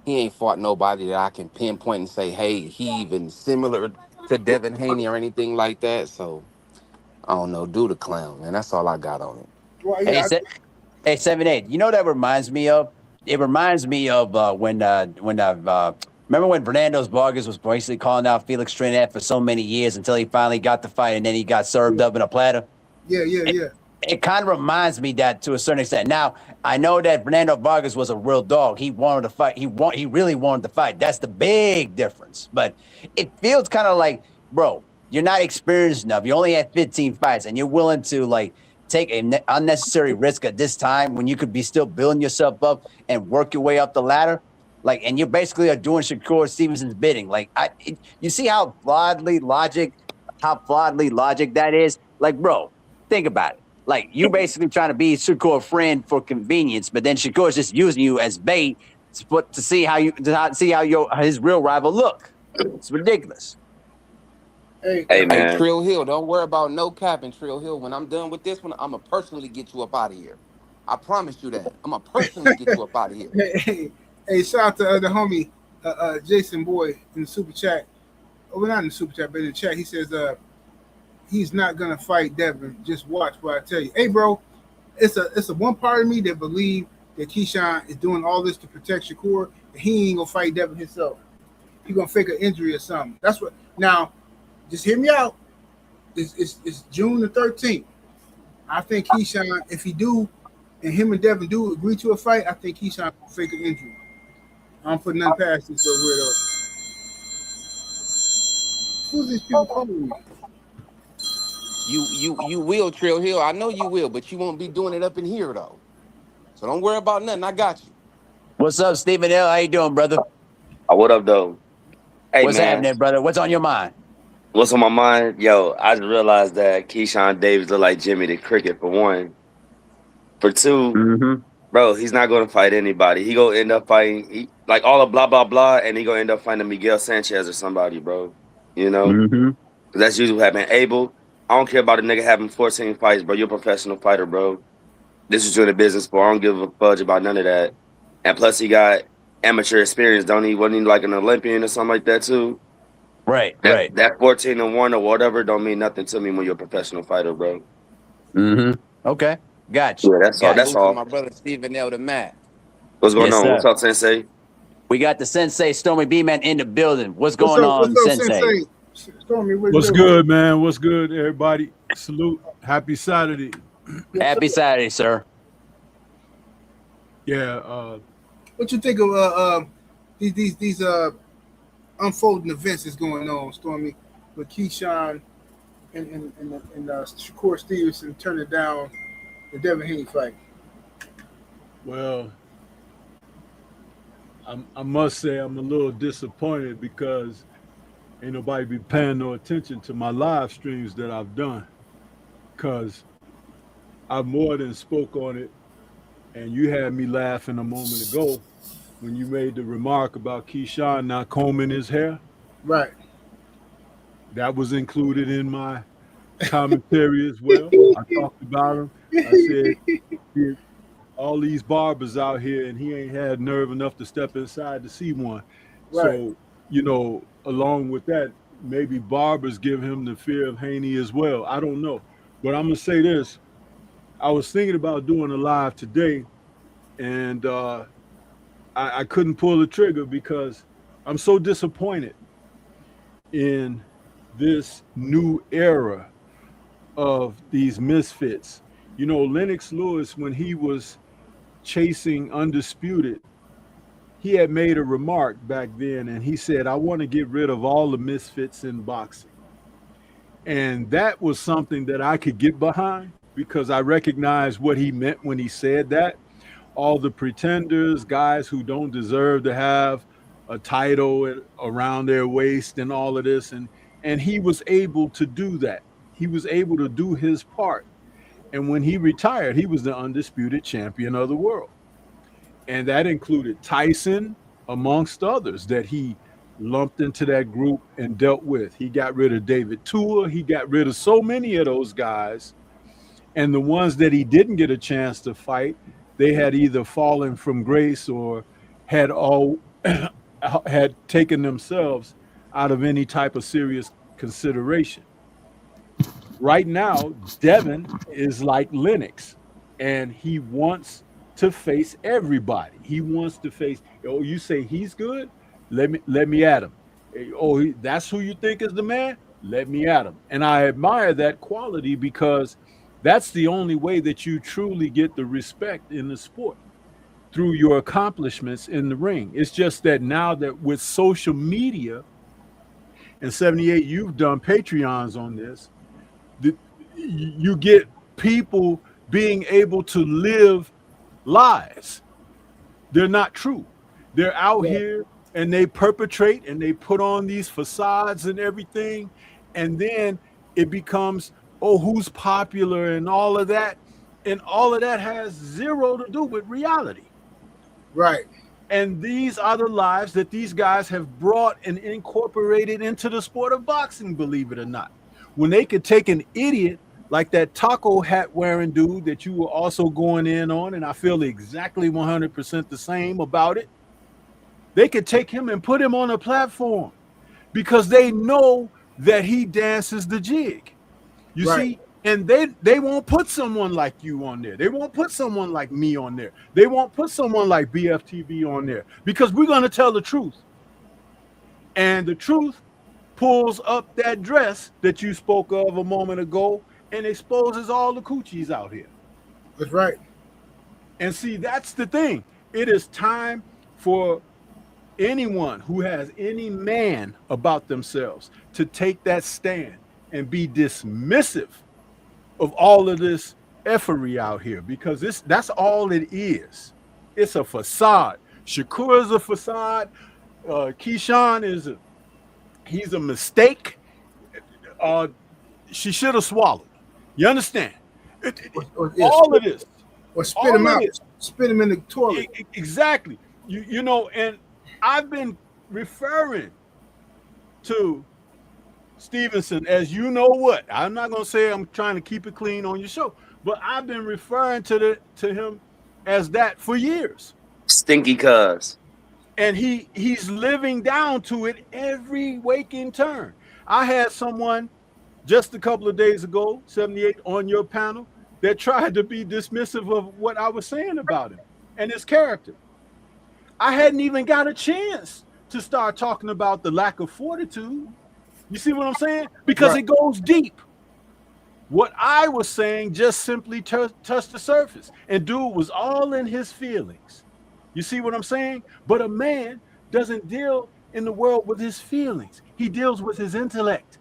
He ain't fought nobody that I can pinpoint and say, hey, he even similar to Devin Haney or anything like that. So I don't know. Do the clown, man. That's all I got on it. Well, yeah, Hey, 7-8. You know what that reminds me of? It reminds me of when remember when Fernando Vargas was basically calling out Felix Trinidad for so many years until he finally got the fight and then he got served up in a platter? Yeah. It kind of reminds me that to a certain extent. Now, I know that Fernando Vargas was a real dog. He wanted to fight. He really wanted to fight. That's the big difference. But it feels kind of like, bro, you're not experienced enough. You only had 15 fights, and you're willing to take an unnecessary risk at this time when you could be still building yourself up and work your way up the ladder. And you basically are doing Shakur Stevenson's bidding. You see how flawedly logic that is? Like, bro, think about it. Like, you basically trying to be Shakur friend for convenience, but then Shakur's just using you as bait to see how his real rival look. It's ridiculous. Hey, man. Hey, Trill Hill, don't worry about no capping, Trill Hill. When I'm done with this one, I'm going to personally get you up out of here. I promise you that. I'm going to personally get you up out of here. Hey, shout out to the homie Jason Boy in the super chat. Well, not in the super chat, but in the chat. He says he's not going to fight Devin. Just watch what I tell you. Hey, bro, it's a one part of me that believe that Keyshawn is doing all this to protect Shakur, and he ain't going to fight Devin himself. He going to fake an injury or something. That's what. Now, just hear me out. It's June the 13th. I think Keyshawn, if and him and Devin do agree to a fight, I think Keyshawn gonna fake an injury. I don't put nothing past this little weirdo. Who's these people calling me? You will, Trail Hill. I know you will, but you won't be doing it up in here though. So don't worry about nothing. I got you. What's up, Stephen L? How you doing, brother? What up, though? Hey, What's man. happening, brother? What's on your mind? What's on my mind? Yo, I just realized that Keyshawn Davis look like Jimmy the Cricket, for one. For two, bro, he's not going to fight anybody. He going to end up fighting, like all the blah, blah, blah, and he going to end up fighting Miguel Sanchez or somebody, bro. You know? 'Cause that's usually what happened. Abel, I don't care about a nigga having 14 fights, bro. You're a professional fighter, bro. This is what the business for. I don't give a fudge about none of that. And plus, he got amateur experience, don't he? Wasn't he like an Olympian or something like that, too? Right. That 14-1 or whatever don't mean nothing to me when you're a professional fighter, bro. Okay. Gotcha. Yeah, that's all. That's all. My brother Steven L. the Matt. What's going Yes, on? sir. What's up, Sensei? We got the Sensei Stormy B-Man in the building. What's going on, What's up, Sensei? Stormy, What's good, man? What's good, everybody? Salute. Happy Saturday. Happy Saturday, sir. Yeah. What you think of these unfolding events that's going on, Stormy, with Keyshawn and Shakur Stevenson turning down the Devin Haney fight? Well, I must say I'm a little disappointed because ain't nobody be paying no attention to my live streams that I've done, because I more than spoke on it, and you had me laughing a moment ago when you made the remark about Keyshawn not combing his hair. Right. That was included in my commentary as well. I talked about him. I said, all these barbers out here, and he ain't had nerve enough to step inside to see one. Right. So, you know, along with that, maybe barbers give him the fear of Haney as well. I don't know. But I'm going to say this. I was thinking about doing a live today, and I couldn't pull the trigger because I'm so disappointed in this new era of these misfits. You know, Lennox Lewis, when he was chasing Undisputed, he had made a remark back then, and he said, I want to get rid of all the misfits in boxing. And that was something that I could get behind because I recognized what he meant when he said that. All the pretenders, guys who don't deserve to have a title around their waist and all of this. And he was able to do that. He was able to do his part. And when he retired, he was the undisputed champion of the world. And that included Tyson, amongst others, that he lumped into that group and dealt with. He got rid of David Tua. He got rid of so many of those guys. And the ones that he didn't get a chance to fight, they had either fallen from grace or had taken themselves out of any type of serious consideration. Right now, Devin is like Lennox, and he wants to face everybody. He wants to face, oh, you say he's good? Let me at him. Oh, that's who you think is the man? Let me at him. And I admire that quality because that's the only way that you truly get the respect in the sport, through your accomplishments in the ring. It's just that now that with social media, and 78, you've done Patreons on this, you get people being able to live lies. They're not true. They're out here and they perpetrate and they put on these facades and everything. And then it becomes, oh, who's popular and all of that. And all of that has zero to do with reality. Right. And these are the lives that these guys have brought and incorporated into the sport of boxing, believe it or not. When they could take an idiot like that taco hat wearing dude that you were also going in on, and I feel exactly 100% the same about it, they could take him and put him on a platform because they know that he dances the jig. You see? And they won't put someone like you on there. They won't put someone like me on there. They won't put someone like BFTV on there because we're going to tell the truth. And the truth pulls up that dress that you spoke of a moment ago and exposes all the coochies out here. That's right. And see, that's the thing. It is time for anyone who has any man about themselves to take that stand and be dismissive of all of this effery out here, because that's all it is. It's a facade. Shakur is a facade. Keyshawn he's a mistake. She should have swallowed. You understand? All of this. Or spit him out. Spit him in the toilet. Exactly. You know, and I've been referring to Stevenson as you know what. I'm not gonna say I'm trying to keep it clean on your show, but I've been referring to him as that for years. Stinky cuz. And he's living down to it every waking turn. I had someone just a couple of days ago, 78, on your panel that tried to be dismissive of what I was saying about him and his character. I hadn't even got a chance to start talking about the lack of fortitude. You see what I'm saying? Because Right. it goes deep. What I was saying just simply touched the surface. And dude was all in his feelings. You see what I'm saying? But a man doesn't deal in the world with his feelings. He deals with his intellect.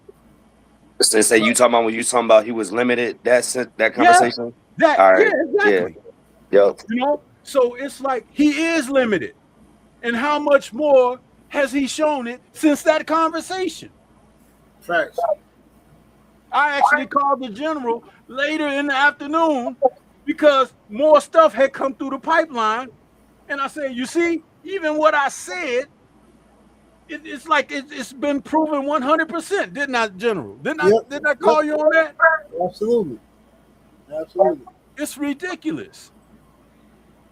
So say you talking about when you talking about he was limited, that conversation? Yeah, All right. exactly. Yeah. Yep. You know, so it's like he is limited. And how much more has he shown it since that conversation? Facts. I actually called the general later in the afternoon because more stuff had come through the pipeline. And I said, you see, even what I said, it's like it's been proven 100%, didn't I, General? Didn't I call you on that? Absolutely. Absolutely. It's ridiculous.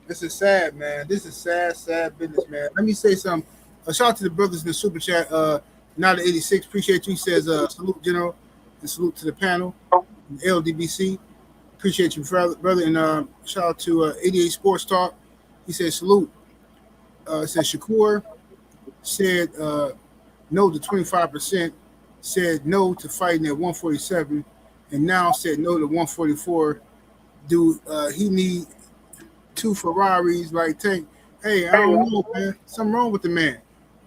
This is sad, man. This is sad business, man. Let me say something. A shout out to the brothers in the super chat. Now the 86, appreciate you. He says, salute, General, and salute to the panel. LDBC, appreciate you, brother. And shout out to 88 Sports Talk. He says, salute. It says Shakur said no to 25%, said no to fighting at 147, and now said no to 144. Do he need 2 Ferraris like Tank? Hey, I don't know, man. Something wrong with the man.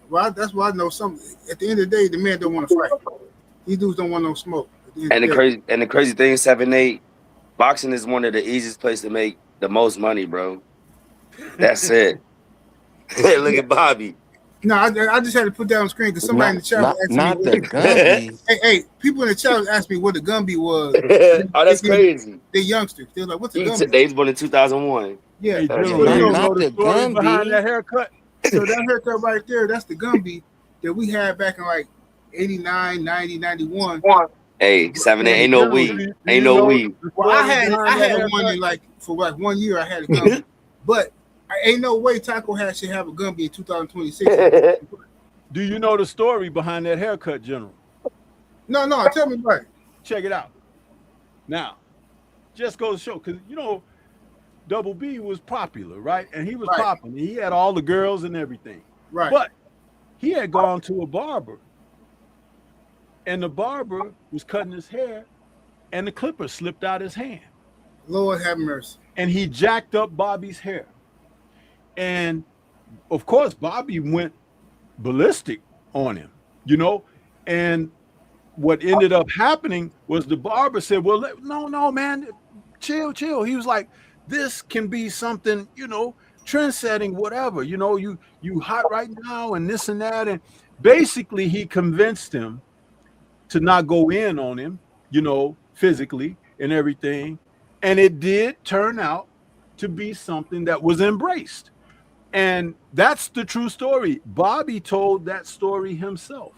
Well, that's why I know something. At the end of the day, the man don't want to fight. These dudes don't want no smoke. And the crazy thing, 7-8, boxing is one of the easiest places to make the most money, bro. That's it. Look at Bobby. No, I just had to put that on screen because somebody in the chat was asking not me. the Gumby. Hey, people in the chat was asking me what the Gumby was. Oh, that's crazy. They're youngsters. They're like, what's the Gumby? They was born in 2001. Yeah. Hey, So General, you don't not know the the story Gumby. behind that haircut? that haircut right there, that's the Gumby that we had back in like 89, 90, 91. Hey, 7-8, ain't no weed. Ain't no weed. Well, I had one in like for like 1 year. I had a Gumby, but ain't no way Taco Hat should have a Gumby in 2026. Do you know the story behind that haircut, General? No, tell me about it. Check it out. Now, just goes to show, because, you know, Double B was popular, right? And he was Right. popular. He had all the girls and everything. Right. But he had gone to a barber, and the barber was cutting his hair, and the clipper slipped out his hand. Lord have mercy. And he jacked up Bobby's hair. And, of course, Bobby went ballistic on him, you know? And what ended up happening was the barber said, well, no, man, chill. He was like, this can be something, you know, trend-setting, whatever. You know, you hot right now and this and that. And basically he convinced him to not go in on him, you know, physically and everything. And it did turn out to be something that was embraced. And that's the true story. Bobby told that story himself.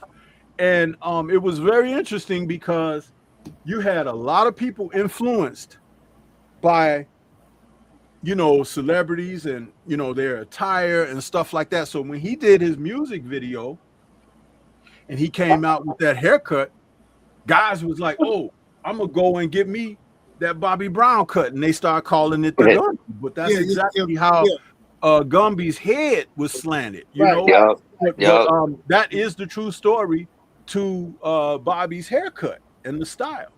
And it was very interesting because you had a lot of people influenced by, you know, celebrities and, you know, their attire and stuff like that. So when he did his music video and he came out with that haircut, guys was like, oh, I'm going to go and get me that Bobby Brown cut. And they start calling it the Gumby. But that's exactly how Gumby's head was slanted, you know? But, that is the true story to Bobby's haircut and the style.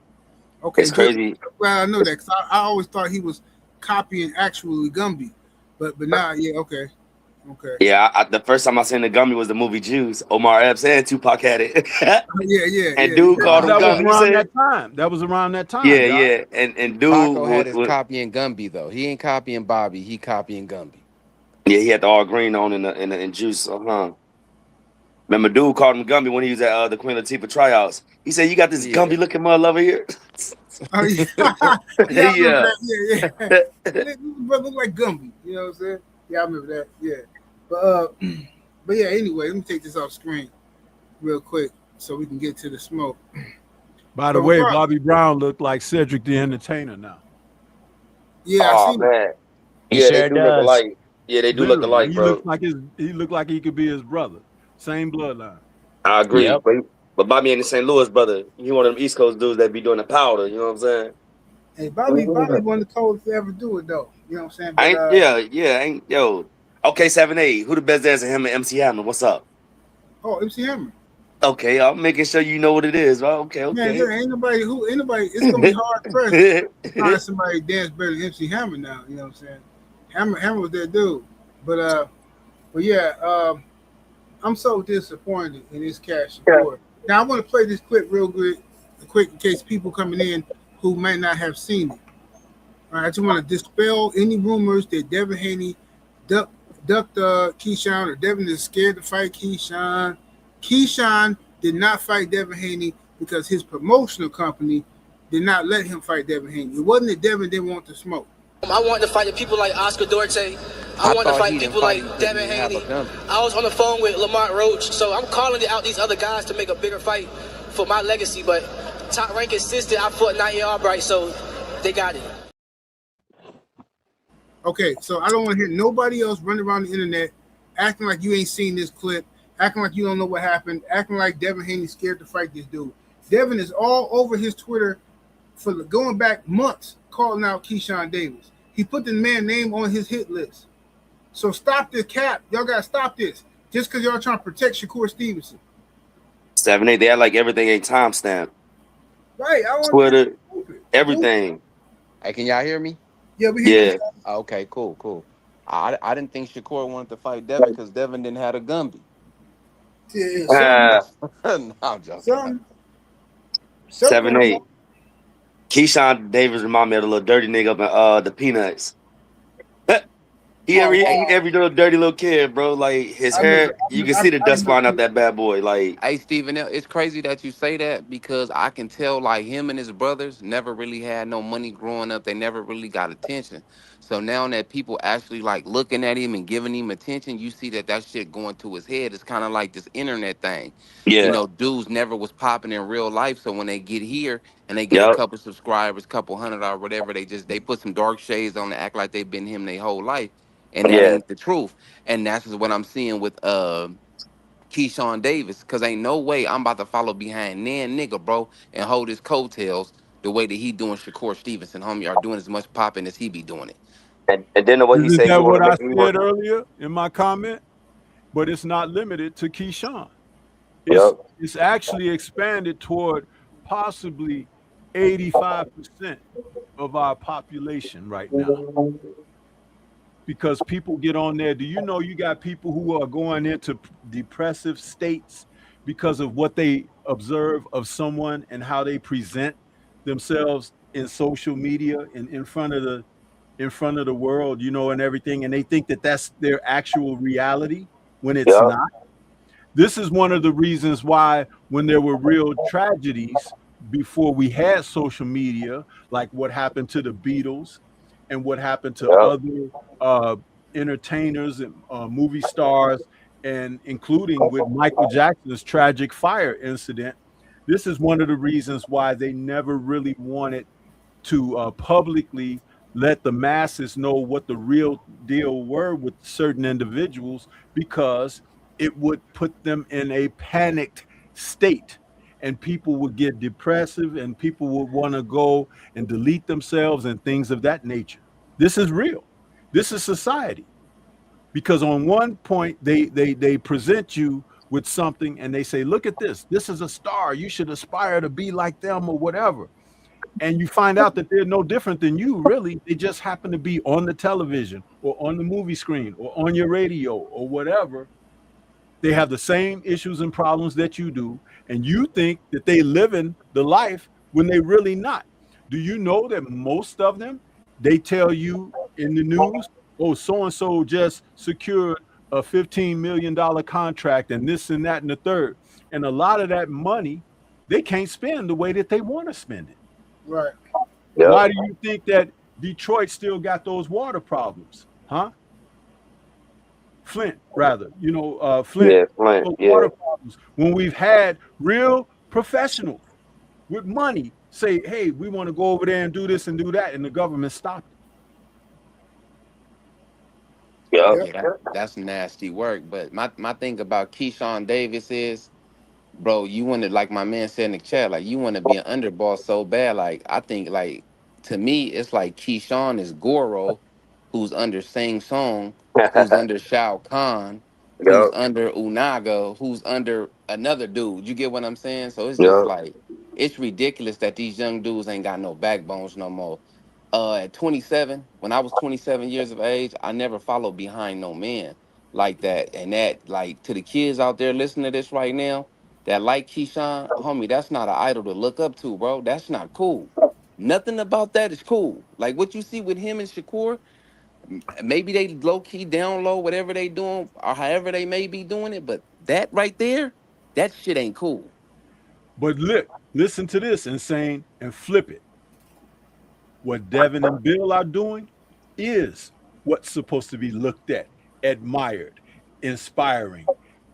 Okay, It's crazy. Well, I know that because I always thought he was copying actually Gumby, but nah, yeah, okay. Yeah, the first time I seen the Gumby was the movie Juice. Omar Epps and Tupac had it. And dude called him That was Gumby. around that time. That was around that time. Yeah, y'all. yeah. And dude Paco had his copying Gumby though. He ain't copying Bobby. He copying Gumby. Yeah, he had the all green on in Juice. Remember, dude called him Gumby when he was at the Queen Latifah tryouts. He said, "You got this Gumby looking mother over here." Oh, yeah. Yeah. Brother look like Gumby. You know what I'm saying? Yeah, I remember that. Yeah. But yeah, anyway, let me take this off screen real quick so we can get to the smoke. By the way, Bobby Brown looked like Cedric the Entertainer now. Yeah, I see man. He sure they do look alike. Yeah, they do look alike, bro. He looked like he could be his brother. Same bloodline. I agree. But Bobby ain't the St. Louis brother. He one of them East Coast dudes that be doing the powder. You know what I'm saying? Hey, Bobby one of the coldest to ever do it though. You know what I'm saying? But, Okay, 7-8. Who the best dancer? Him and MC Hammer. What's up? Oh, MC Hammer. Okay, I'm making sure you know what it is. Right? Okay. Man, there ain't nobody. It's gonna be hard pressed to find somebody dance better than MC Hammer now. You know what I'm saying? Hammer was that dude. But yeah, I'm so disappointed in this Cash Shakur. Now I want to play this clip real quick in case people coming in who might not have seen it. All right, I just want to dispel any rumors that Devin Haney ducked Keyshawn or Devin is scared to fight Keyshawn. Keyshawn did not fight Devin Haney because his promotional company did not let him fight Devin Haney. It wasn't that Devin didn't want to smoke. I wanted to fight people like Oscar Duarte. I wanted to fight people like Devin Haney. I was on the phone with Lamont Roach, so I'm calling out these other guys to make a bigger fight for my legacy. But Top Rank insisted I fought Naya Albright, so they got it. Okay, so I don't want to hear nobody else running around the internet acting like you ain't seen this clip, acting like you don't know what happened, acting like Devin Haney's scared to fight this dude. Devin is all over his Twitter for going back months calling out Keyshawn Davis. He put the man's name on his hit list. So stop this cap. Y'all got to stop this. Just because y'all trying to protect Shakur Stevenson. 7-8, they act like everything ain't timestamped. Right. Twitter, everything. Hey, can y'all hear me? Yeah, we hear you. Okay, cool. I didn't think Shakur wanted to fight Devin because Devin didn't have a Gumby. Yeah, No, I'm joking. 7-8. Keyshawn Davis remind me of the little dirty nigga up in the Peanuts. Every little dirty little kid, bro. Like his hair, you can see the dust flying out that bad boy. Like, hey, Steven, it's crazy that you say that because I can tell like him and his brothers never really had no money growing up. They never really got attention. So now that people actually like looking at him and giving him attention, you see that shit going to his head. It's kind of like this internet thing. yeah, You know, dudes never was popping in real life. So when they get here and they get a couple subscribers, couple hundred or whatever, they put some dark shades on and act like they've been him their whole life. And that ain't the truth. And that's what I'm seeing with Keyshawn Davis. Because ain't no way I'm about to follow behind Nan nigga, bro, and hold his coattails the way that he doing Shakur Stevenson, homie, are doing as much popping as he be doing it. and then what he said. Isn't that what I said earlier in my comment? But it's not limited to Keyshawn. It's actually expanded toward possibly 85% of our population right now. Because people get on there. Do you know you got people who are going into depressive states because of what they observe of someone and how they present themselves in social media and in front of the world, you know, and everything, and they think that that's their actual reality when it's not. This is one of the reasons why when there were real tragedies before we had social media, like what happened to the Beatles and what happened to other entertainers and movie stars, and including with Michael Jackson's tragic fire incident. This is one of the reasons why they never really wanted to publicly let the masses know what the real deal were with certain individuals, because it would put them in a panicked state. And people would get depressive and people would want to go and delete themselves and things of that nature. This is real. This is society. Because on one point, they present you with something and they say, look at this. This is a star. You should aspire to be like them or whatever. and you find out that they're no different than you, really. They just happen to be on the television or on the movie screen or on your radio or whatever. They have the same issues and problems that you do, and you think that they living the life when they really not. Do you know that most of them, they tell you in the news, oh, so-and-so just secured a $15 million contract and this and that and the third. And a lot of that money, they can't spend the way that they want to spend it. Right. Yep. Why do you think that Detroit still got those water problems? Huh? Flint, rather. You know, Flint. Yeah, Flint. Those Yeah. water problems. When we've had real professionals with money say, hey, we want to go over there and do this and do that, and the government stopped it. Yep. Yeah, that's nasty work. But my thing about Keyshawn Davis is, bro, you want to, like my man said in the chat, like you want to be an underboss so bad. Like I think, like to me, it's like Keyshawn is Goro, who's under Sang Song, who's under Shao Kahn, who's Yep. under Unaga, who's under another dude. You get what I'm saying? So it's just Yep. like it's ridiculous that these young dudes ain't got no backbones no more. At 27, when I was 27 years of age, I never followed behind no man like that. And that, like, to the kids out there listening to this right now, that like Keyshawn, homie, that's not an idol to look up to, bro. That's not cool. Nothing about that is cool. Like what you see with him and Shakur, maybe they low key down low, whatever they doing, or however they may be doing it, but that right there, that shit ain't cool. But look, listen to this and saying and flip it. What Devin and Bill are doing is what's supposed to be looked at, admired, inspiring,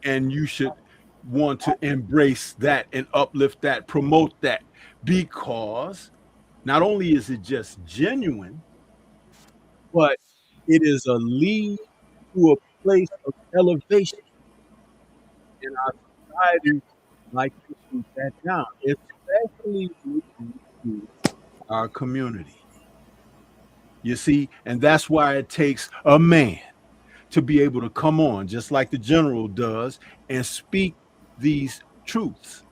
and you should want to embrace that and uplift that, promote that, because not only is it just genuine, but it is a lead to a place of elevation in our society. Like to keep that down, especially within our community. You see, and that's why it takes a man to be able to come on, just like the general does, and speak these truths.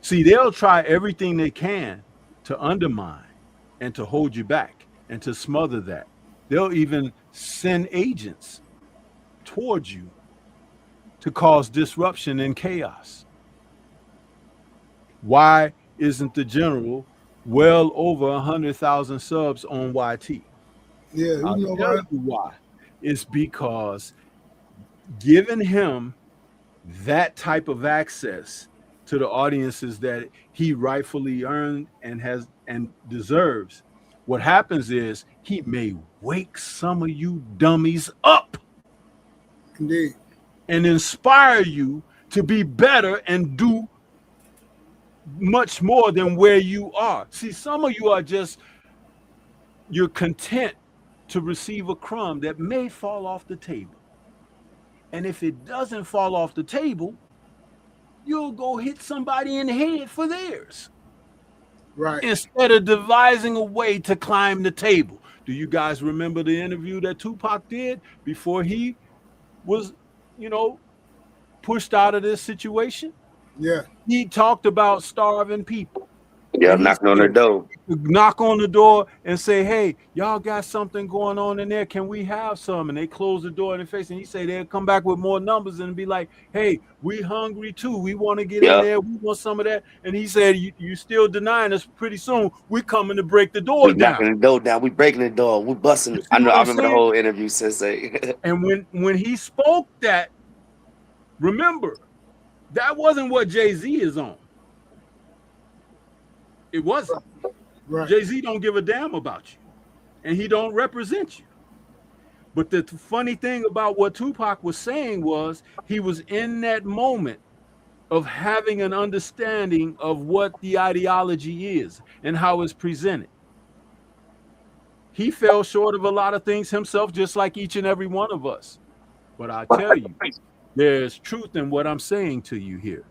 See, they'll try everything they can to undermine and to hold you back and to smother that. They'll even send agents towards you to cause disruption and chaos. Why isn't the general well over 100,000 subs on YT? Yeah, you I'll know tell why? you why. It's because giving him that type of access to the audiences that he rightfully earned and has and deserves, what happens is he may wake some of you dummies up. Indeed. And inspire you to be better and do much more than where you are. See, some of you are just, you're content to receive a crumb that may fall off the table. And if it doesn't fall off the table, you'll go hit somebody in the head for theirs. Right. Instead of devising a way to climb the table. Do you guys remember the interview that Tupac did before he was, pushed out of this situation? Yeah. He talked about starving people. Yeah, knocking on their door. Knock on the door and say, hey, y'all got something going on in there. Can we have some? And they close the door in their face and he say they'll come back with more numbers and be like, hey, we hungry too. We want to get in there. We want some of that. And he said, you still denying us. Pretty soon we coming to break the door down. Knocking the door down. We breaking the door. We busting. I remember the whole interview, Sensei. And when he spoke that, remember, that wasn't what Jay-Z is on. It wasn't. Right. Jay-Z don't give a damn about you. And he don't represent you. But the funny thing about what Tupac was saying was he was in that moment of having an understanding of what the ideology is and how it's presented. He fell short of a lot of things himself, just like each and every one of us. But I tell you, there's truth in what I'm saying to you here.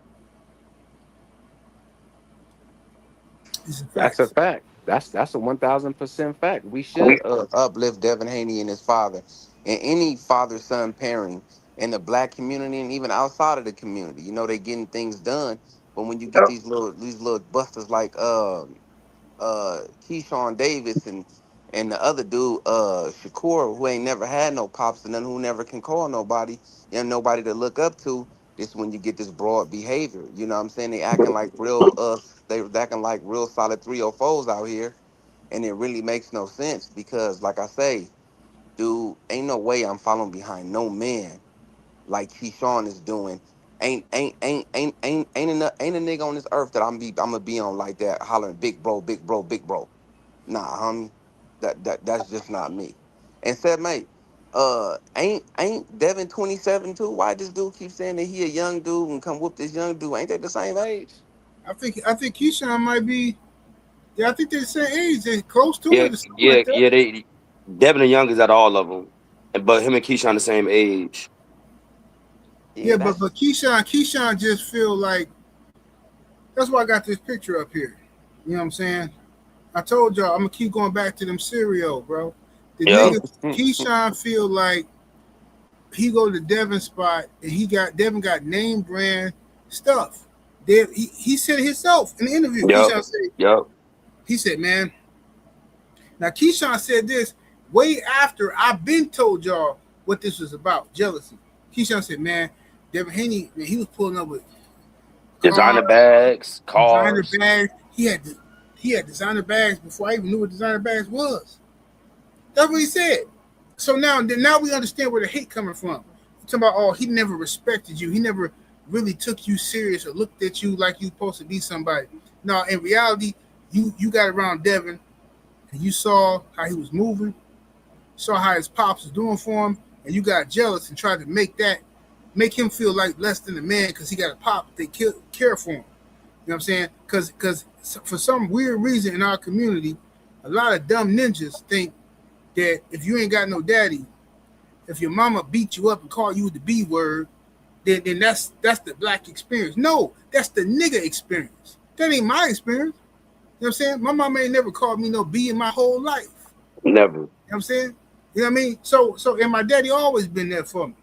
That's a fact. That's a 1,000% fact. We should uplift Devin Haney and his father, and any father-son pairing in the black community and even outside of the community. They getting things done. But when you get these little busters like Keyshawn Davis and the other dude, Shakur, who ain't never had no pops and then who never can call nobody, and nobody to look up to, this when you get this broad behavior. You know what I'm saying? They acting like they acting like real solid 304s out here, and it really makes no sense because, like I say, dude, ain't no way I'm following behind no man like Keyshawn is doing. Ain't a nigga on this earth that I'm gonna be on like that, hollering big bro, big bro, big bro. Nah, homie, that's just not me. And said, mate, ain't Devin 27 too? Why this dude keep saying that he a young dude and come whoop this young dude? Ain't they the same age? I think Keyshawn might be. Yeah, I think they're the same age. They're close to Yeah, it or something yeah, like that. yeah. Devin the youngest out of all of them, but him and Keyshawn the same age. Yeah, but That's Keyshawn just feel like that's why I got this picture up here. You know what I'm saying? I told y'all I'm gonna keep going back to them cereal, bro. The Yep. nigga Keyshawn feel like he go to Devin spot and Devin got name brand stuff. He said it himself in the interview. Yep. Keyshawn said, Yep. he said, man. Now Keyshawn said this way after I've been told y'all what this was about, jealousy. Keyshawn said, man, Devin Haney, man, he was pulling up with Designer bags, designer cars. bags. He had designer bags before I even knew what designer bags was. That's what he said. So now we understand where the hate coming from. Talking about, oh, he never respected you. He never really took you serious or looked at you like you supposed to be somebody. No, in reality, you got around Devin and you saw how he was moving, saw how his pops was doing for him, and you got jealous and tried to make him feel like less than a man because he got a pop they care for him. You know what I'm saying? Because for some weird reason in our community, a lot of dumb ninjas think that if you ain't got no daddy, if your mama beat you up and call you the B word, then that's the black experience. No, that's the nigga experience. That ain't my experience. You know what I'm saying? My mama ain't never called me no B in my whole life. Never. You know what I'm saying? You know what I mean? So and my daddy always been there for me.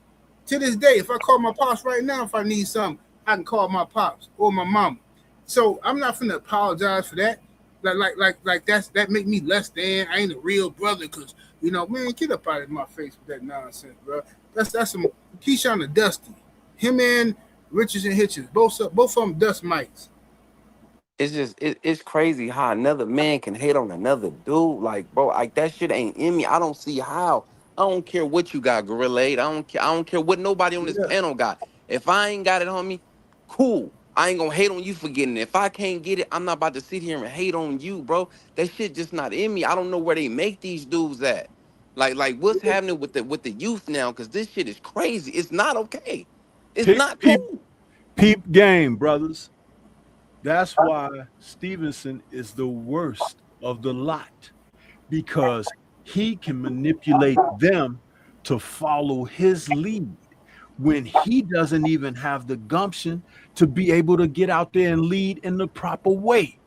To this day, if I call my pops right now, if I need something, I can call my pops or my mama. So I'm not finna apologize for that. Like that make me less than. I ain't a real brother because, you know, man, get up out of my face with that nonsense, bro. That's some Keyshawn and Dusty. Him and Richards and Hitchens, both of them dust mites. it's just it's crazy how another man can hate on another dude. Like, bro, like that shit ain't in me. I don't see how. I don't care what you got, Gorilla 8. I don't care what nobody on this Yeah. panel got. If I ain't got it, homie, cool. I ain't gonna hate on you for getting it. If I can't get it, I'm not about to sit here and hate on you, bro. That shit just not in me. I don't know where they make these dudes at. Like what's happening with the youth now? Because this shit is crazy. It's not okay. It's Peep, not peep, cool. peep game, brothers. That's why Stevenson is the worst of the lot, because he can manipulate them to follow his lead when he doesn't even have the gumption to be able to get out there and lead in the proper way.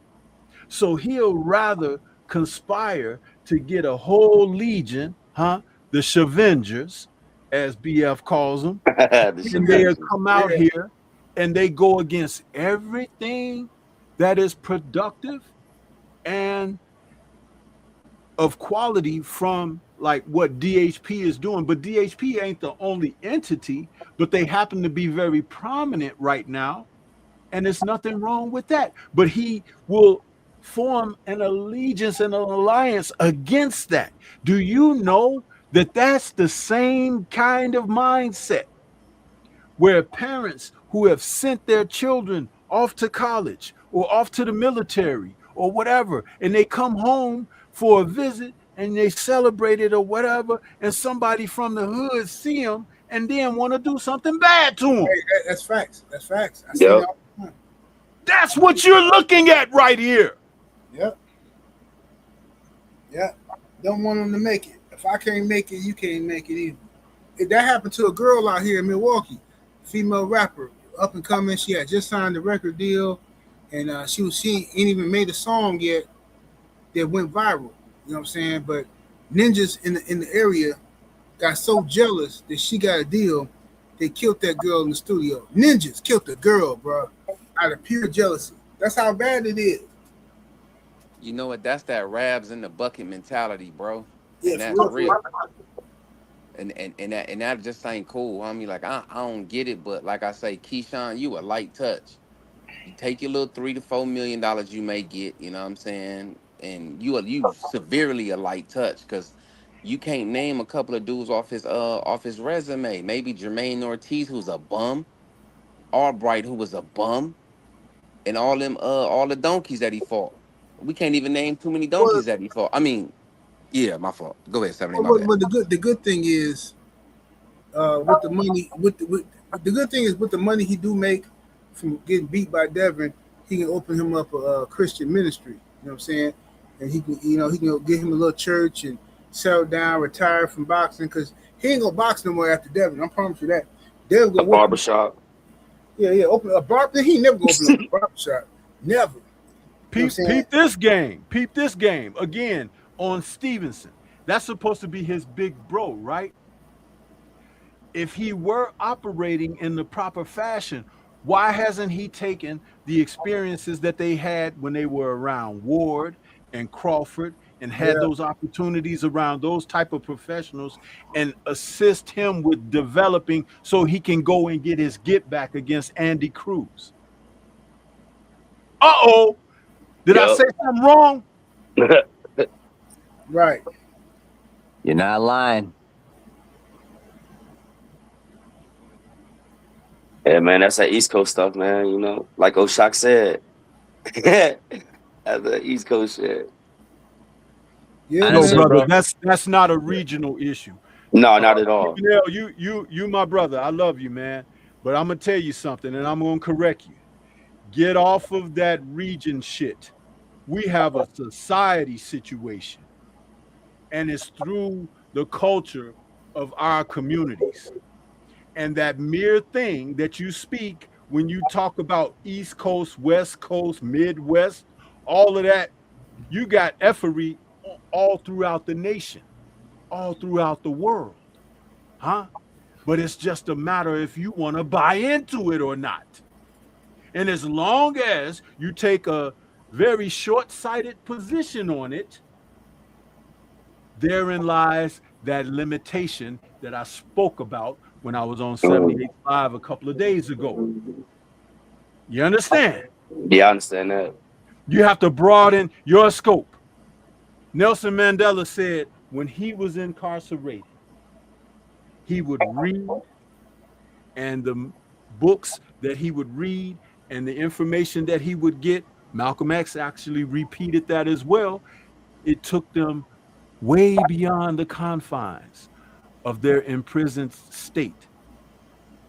So he'll rather conspire to get a whole legion, the Shavengers, as BF calls them, and they'll come out here and they go against everything that is productive and of quality from like what DHP is doing. But DHP ain't the only entity, but they happen to be very prominent right now. And there's nothing wrong with that. But he will form an allegiance and an alliance against that. Do you know that that's the same kind of mindset where parents who have sent their children off to college or off to the military or whatever, and they come home for a visit and they celebrate it or whatever, and somebody from the hood see them and then want to do something bad to them? Hey, that's facts. That's facts. I see Yep. that all the time. That's what you're looking at right here. Yep. Yep. Don't want them to make it. If I can't make it, you can't make it either. That happened to a girl out here in Milwaukee, female rapper, up and coming. She had just signed a record deal, and she ain't even made a song yet that went viral. You know what I'm saying? But ninjas in the area got so jealous that she got a deal. They killed that girl in the studio. Ninjas killed the girl, bro. out of pure jealousy. That's how bad it is. You know what? That's that Rabs in the bucket mentality, bro. Yeah, And that's real. And that just ain't cool. I mean, like I don't get it, but like I say, Keyshawn, you a light touch. You take your little $3 to $4 million you may get, you know what I'm saying, and you severely a light touch because you can't name a couple of dudes off his resume. Maybe Jermaine Ortiz, who's a bum, Albright, who was a bum, and all the donkeys that he fought. We can't even name too many donkeys that he fought. I mean, yeah, my fault. Go ahead, 70. But the good thing is, with the money, the good thing is with the money he do make from getting beat by Devin, he can open him up a Christian ministry. You know what I'm saying? And he can, he can get him a little church and settle down, retire from boxing because he ain't gonna box no more after Devin. I promise you that. Devin gonna barbershop. Yeah, open a barber. He never gonna open up a barbershop. Never. Peep this game. Peep this game again on Stevenson. That's supposed to be his big bro, right? If he were operating in the proper fashion, why hasn't he taken the experiences that they had when they were around Ward and Crawford and had those opportunities around those type of professionals and assist him with developing so he can go and get his get back against Andy Cruz? Uh-oh. Did I say something wrong? Right. You're not lying. Yeah, man, that's that East Coast stuff, man. You know, like Oshak said. That's the East Coast shit. Yeah, no, brother, that's not a regional issue. No, not at all. You, my brother, I love you, man. But I'm gonna tell you something, and I'm gonna correct you. Get off of that region shit. We have a society situation, and it's through the culture of our communities. And that mere thing that you speak when you talk about East Coast, West Coast, Midwest, all of that, you got effery all throughout the nation, all throughout the world, huh? But it's just a matter if you want to buy into it or not. And as long as you take a very short-sighted position on it, therein lies that limitation that I spoke about when I was on 78.5 a couple of days ago. You understand? Yeah, I understand that. You have to broaden your scope. Nelson Mandela said when he was incarcerated, he would read, and the books that he would read and the information that he would get, Malcolm X actually repeated that as well. It took them way beyond the confines of their imprisoned state.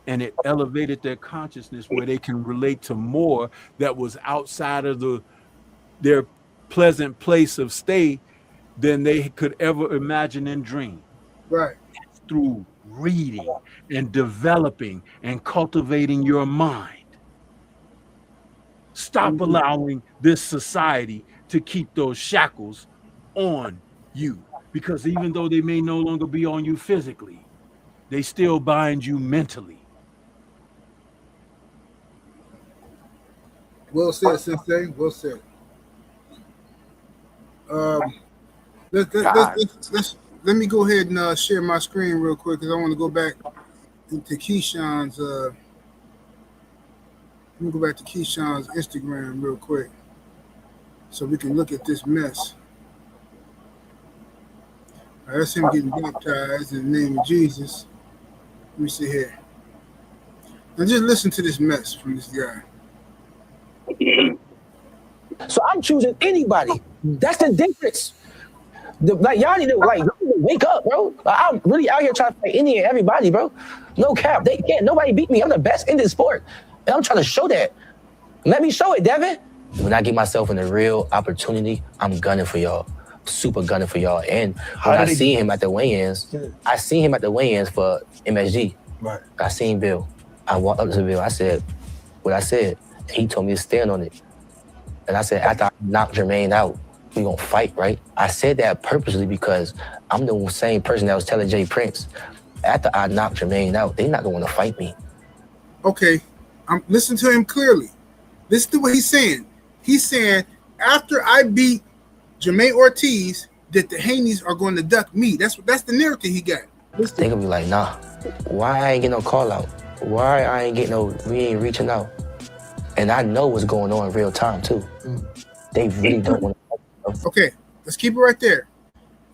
And it elevated their consciousness where they can relate to more that was outside of their pleasant place of stay than they could ever imagine and dream. Right. Through reading and developing and cultivating your mind. Stop allowing this society to keep those shackles on you, because even though they may no longer be on you physically, they still bind you mentally. Well said, Sensei. Well said. Let me go ahead and share my screen real quick because I want to go back into Keyshawn's. Let me go back to Keyshawn's Instagram real quick so we can look at this mess. All right, that's him getting baptized in the name of Jesus. Let me see here. Now just listen to this mess from this guy. So I'm choosing anybody. That's the difference. Y'all need to wake up, bro. I'm really out here trying to fight any and everybody, bro. No cap. They can't. Nobody beat me. I'm the best in this sport. And I'm trying to show that. Let me show it, Devin. When I get myself in a real opportunity, I'm gunning for y'all. Super gunning for y'all. And when I see him at the weigh-ins, I see him at the weigh-ins for MSG. Right. I seen Bill. I walked up to Bill. I said what I said. He told me to stand on it. And I said, after I knock Jermaine out, we gonna fight, right? I said that purposely because I'm the same person that was telling Jay Prince, after I knock Jermaine out, they not gonna wanna fight me. Okay, listen to him clearly. Listen to what he's saying. He's saying after I beat Jermaine Ortiz, that the Haneys are going to duck me. That's the narrative he got. They gonna be like, nah, why I ain't get no call out? Why I ain't get no, we ain't reaching out? And I know what's going on in real time too. They really don't want to. Okay, let's keep it right there.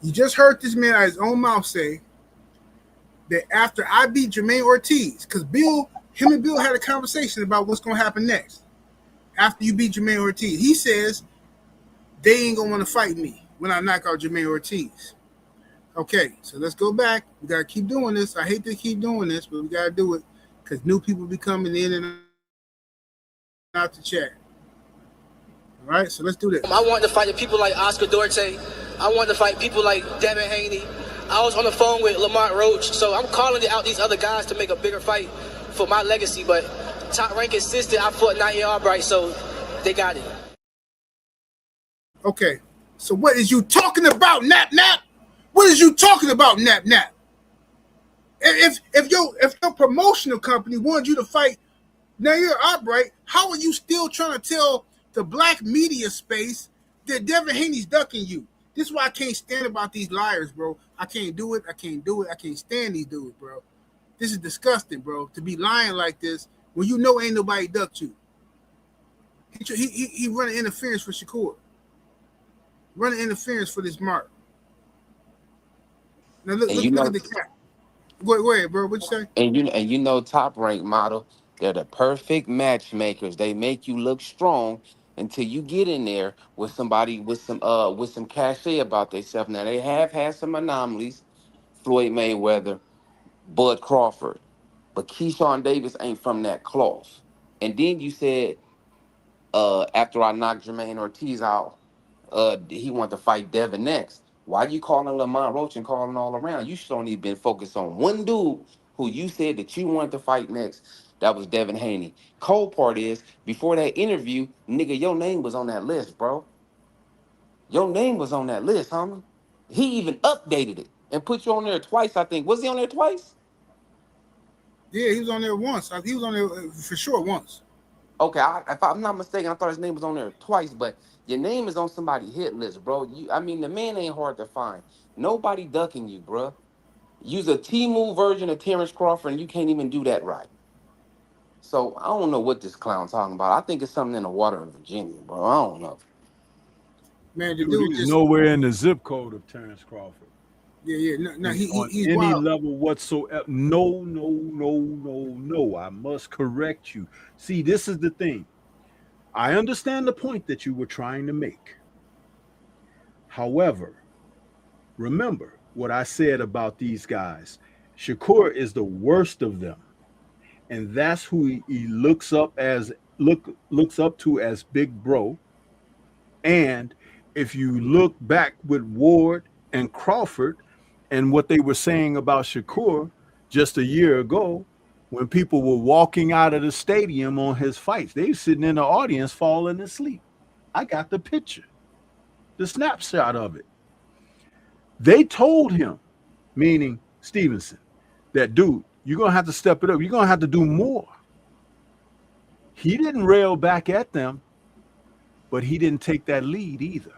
You just heard this man out of his own mouth say that after I beat Jermaine Ortiz, because him and Bill had a conversation about what's going to happen next. After you beat Jermaine Ortiz, he says they ain't going to want to fight me when I knock out Jermaine Ortiz. Okay, so let's go back. We got to keep doing this. I hate to keep doing this, but we got to do it because new people be coming in and out the chat. All right, so let's do this. I wanted to fight people like Oscar Duarte. I wanted to fight people like Devin Haney. I was on the phone with Lamont Roach, so I'm calling out these other guys to make a bigger fight for my legacy, but Top Rank insisted I fought Naya Albright, so they got it. Okay, so what is you talking about, Nap? What is you talking about, Nap? If your promotional company wanted you to fight Naya Albright, how are you still trying to tell the black media space that Devin Haney's ducking you? This is why I can't stand about these liars, bro. I can't do it. I can't stand these dudes, bro. This is disgusting, bro. To be lying like this when you know ain't nobody ducked you. He running interference for Shakur. Running interference for this mark. Now look at the cat. Go ahead, bro. What you say? And you know, Top Rank model, they're the perfect matchmakers. They make you look strong until you get in there with somebody with some cachet about themselves. Now they have had some anomalies, Floyd Mayweather, Bud Crawford, but Keyshawn Davis ain't from that cloth. And then you said, after I knocked Jermaine Ortiz out, he wanted to fight Devin next. Why you calling Lamont Roach and calling all around? You should only been focused on one dude who you said that you wanted to fight next. That was Devin Haney. Cold part is, before that interview, nigga, your name was on that list, bro. Your name was on that list, homie. He even updated it and put you on there twice, I think. Was he on there twice? Yeah, he was on there once. He was on there for sure once. Okay, if I'm not mistaken, I thought his name was on there twice, but your name is on somebody's hit list, bro. The man ain't hard to find. Nobody ducking you, bro. Use a T-move version of Terrence Crawford, and you can't even do that right. So I don't know what this clown's talking about. I think it's something in the water in Virginia, bro. I don't know. Man, the dude is nowhere in the zip code of Terrence Crawford. Yeah. No, he's any wild. level whatsoever. No. I must correct you. See, this is the thing. I understand the point that you were trying to make. However, remember what I said about these guys. Shakur is the worst of them, and that's who he looks up to as Big Bro. And if you look back with Ward and Crawford and what they were saying about Shakur just a year ago, when people were walking out of the stadium on his fights, they were sitting in the audience falling asleep. I got the picture, the snapshot of it. They told him, meaning Stevenson, that dude, you're going to have to step it up. You're going to have to do more. He didn't rail back at them, but he didn't take that lead either.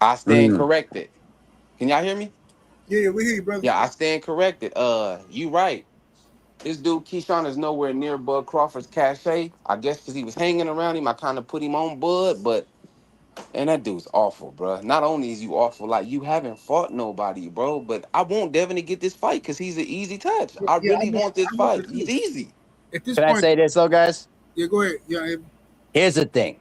I stand corrected. Can y'all hear me? Yeah, we hear you, brother. Yeah, I stand corrected. You right. This dude Keyshawn is nowhere near Bud Crawford's cachet. I guess because he was hanging around him, I kind of put him on Bud, but and that dude's awful, bro. Not only is you awful, like you haven't fought nobody, bro. But I want Devin to get this fight because he's an easy touch. I really want this fight. He's easy. At this Can point, I say this though, guys? Yeah, go ahead. Yeah. Here's the thing.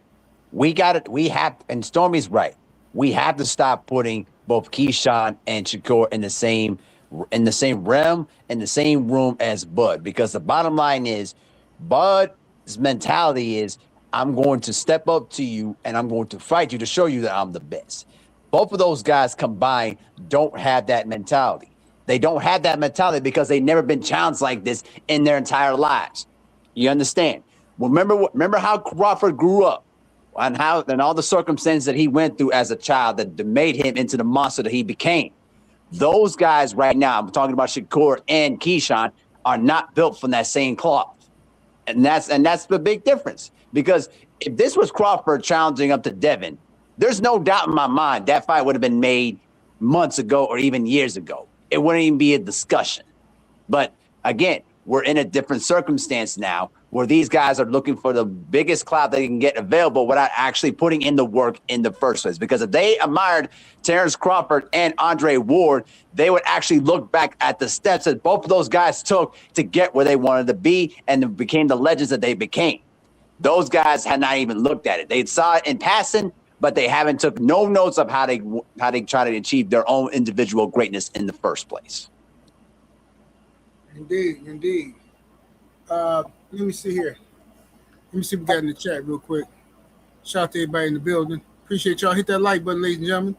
And Stormy's right. We have to stop putting both Keyshawn and Shakur in the same realm, in the same room as Bud. Because the bottom line is, Bud's mentality is, I'm going to step up to you and I'm going to fight you to show you that I'm the best. Both of those guys combined don't have that mentality. They don't have that mentality because they've never been challenged like this in their entire lives. You understand? Remember how Crawford grew up and all the circumstances that he went through as a child that made him into the monster that he became. Those guys right now, I'm talking about Shakur and Keyshawn, are not built from that same cloth. And that's the big difference. Because if this was Crawford challenging up to Devin, there's no doubt in my mind that fight would have been made months ago or even years ago. It wouldn't even be a discussion. But again, we're in a different circumstance now where these guys are looking for the biggest clout they can get available without actually putting in the work in the first place. Because if they admired Terrence Crawford and Andre Ward, they would actually look back at the steps that both of those guys took to get where they wanted to be and became the legends that they became. Those guys had not even looked at it. They saw it in passing, but they haven't took no notes of how they try to achieve their own individual greatness in the first place. Indeed. Let me see here. Let me see what we got in the chat real quick. Shout out to everybody in the building. Appreciate y'all. Hit that like button, ladies and gentlemen.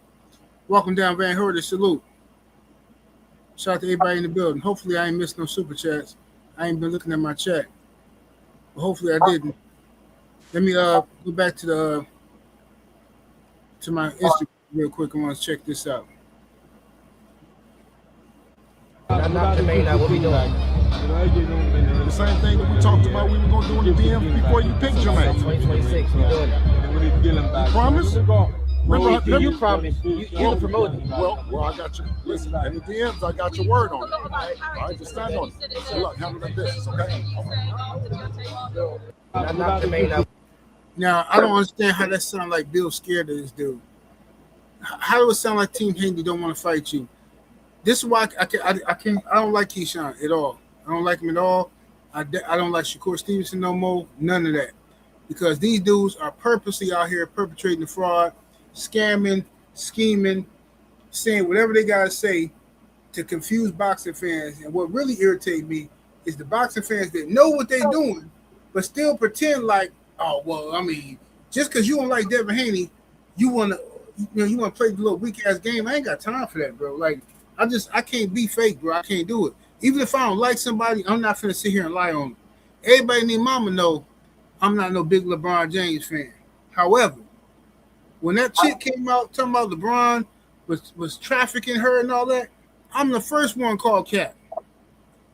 Welcome down, Van Herder. Salute. Shout out to everybody in the building. Hopefully I ain't missed no super chats. I ain't been looking at my chat. But hopefully I didn't. Let me go back to my Instagram real quick. I want to check this out. Not the main, what we doing? The same thing that we talked about we were going to do in the DM before you picked Jermaine. 2026, we doing it. You promise? Remember, you promise. You the promoter. Well, I got you. Listen, in the DMs, I got your word on it. All right, just stand on it. So look, handle that business, okay? Not the main. Now, I don't understand how that sounds like Bill scared of this dude. How do it sound like Team Haney don't want to fight you? This is why I don't like Keyshawn at all. I don't like him at all. I don't like Shakur Stevenson no more. None of that. Because these dudes are purposely out here perpetrating the fraud, scamming, scheming, saying whatever they got to say to confuse boxing fans. And what really irritates me is the boxing fans that know what they're doing, but still pretend like, oh, well, I mean, just because you don't like Devin Haney, you want to play the little weak-ass game. I ain't got time for that, bro. Like, I can't be fake, bro. I can't do it. Even if I don't like somebody, I'm not finna sit here and lie on them. Everybody and their mama know I'm not no big LeBron James fan. However, when that chick came out talking about LeBron was trafficking her and all that, I'm the first one called cap.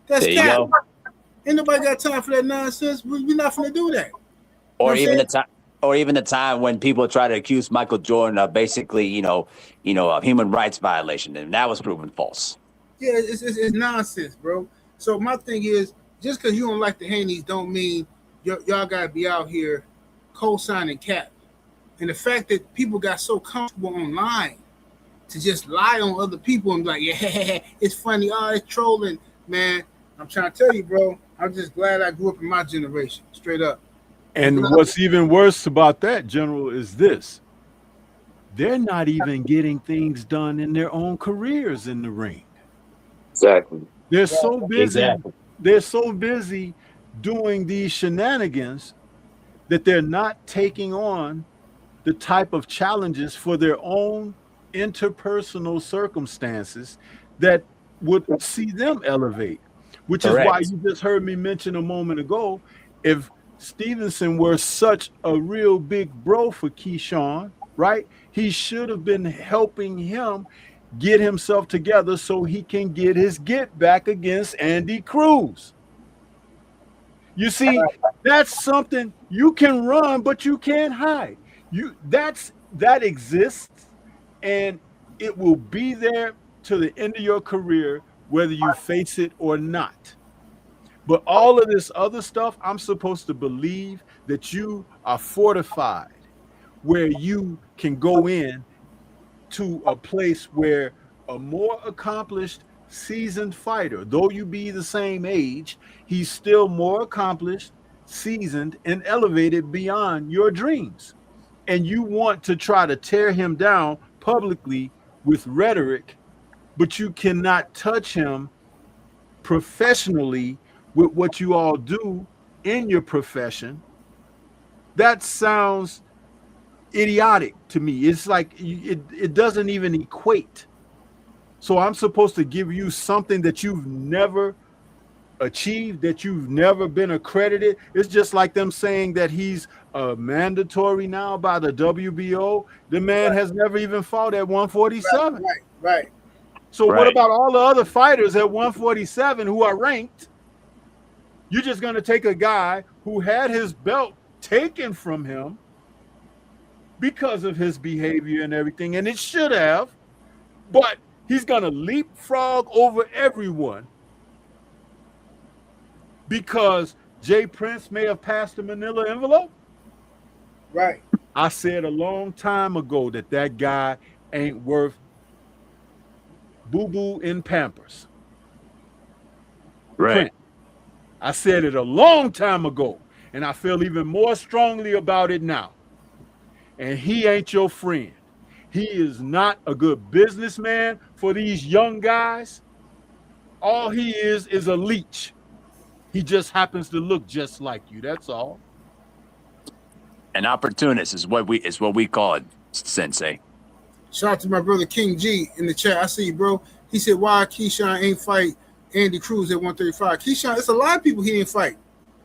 That's cap. Ain't nobody got time for that nonsense. We're not finna do that. Or even the time when people try to accuse Michael Jordan of basically, a human rights violation, and that was proven false. Yeah, it's nonsense, bro. So my thing is, just because you don't like the Haneys don't mean y'all got to be out here co-signing cap. And the fact that people got so comfortable online to just lie on other people and be like, yeah, it's funny, it's trolling. Man, I'm trying to tell you, bro, I'm just glad I grew up in my generation, straight up. And what's even worse about that, General, is this. They're not even getting things done in their own careers in the ring. Exactly. They're so busy. Exactly. They're so busy doing these shenanigans that they're not taking on the type of challenges for their own interpersonal circumstances that would see them elevate. Which is why you just heard me mention a moment ago, if Stevenson were such a real big bro for Keyshawn, right? He should have been helping him get himself together so he can get his get back against Andy Cruz. You see, that's something you can run, but you can't hide. That exists, and it will be there to the end of your career, whether you face it or not. But all of this other stuff, I'm supposed to believe that you are fortified, where you can go in to a place where a more accomplished, seasoned fighter, though you be the same age, he's still more accomplished, seasoned, and elevated beyond your dreams. And you want to try to tear him down publicly with rhetoric, but you cannot touch him professionally with what you all do in your profession. That sounds idiotic to me. It's like it doesn't even equate. So I'm supposed to give you something that you've never achieved, that you've never been accredited. It's just like them saying that he's mandatory now by the WBO. The man has never even fought at 147. Right. So what about all the other fighters at 147 who are ranked? You're just going to take a guy who had his belt taken from him because of his behavior and everything, and it should have, but he's going to leapfrog over everyone because Jay Prince may have passed a manila envelope? Right. I said a long time ago that guy ain't worth boo-boo in Pampers. Right. Prince. I said it a long time ago, and I feel even more strongly about it now. And he ain't your friend. He is not a good businessman for these young guys. All he is a leech. He just happens to look just like you. That's all. An opportunist is what we call it, Sensei. Shout out to my brother King G in the chat. I see you, bro. He said, why Keyshawn ain't fight Andy Cruz at 135? Keyshawn, it's a lot of people he didn't fight.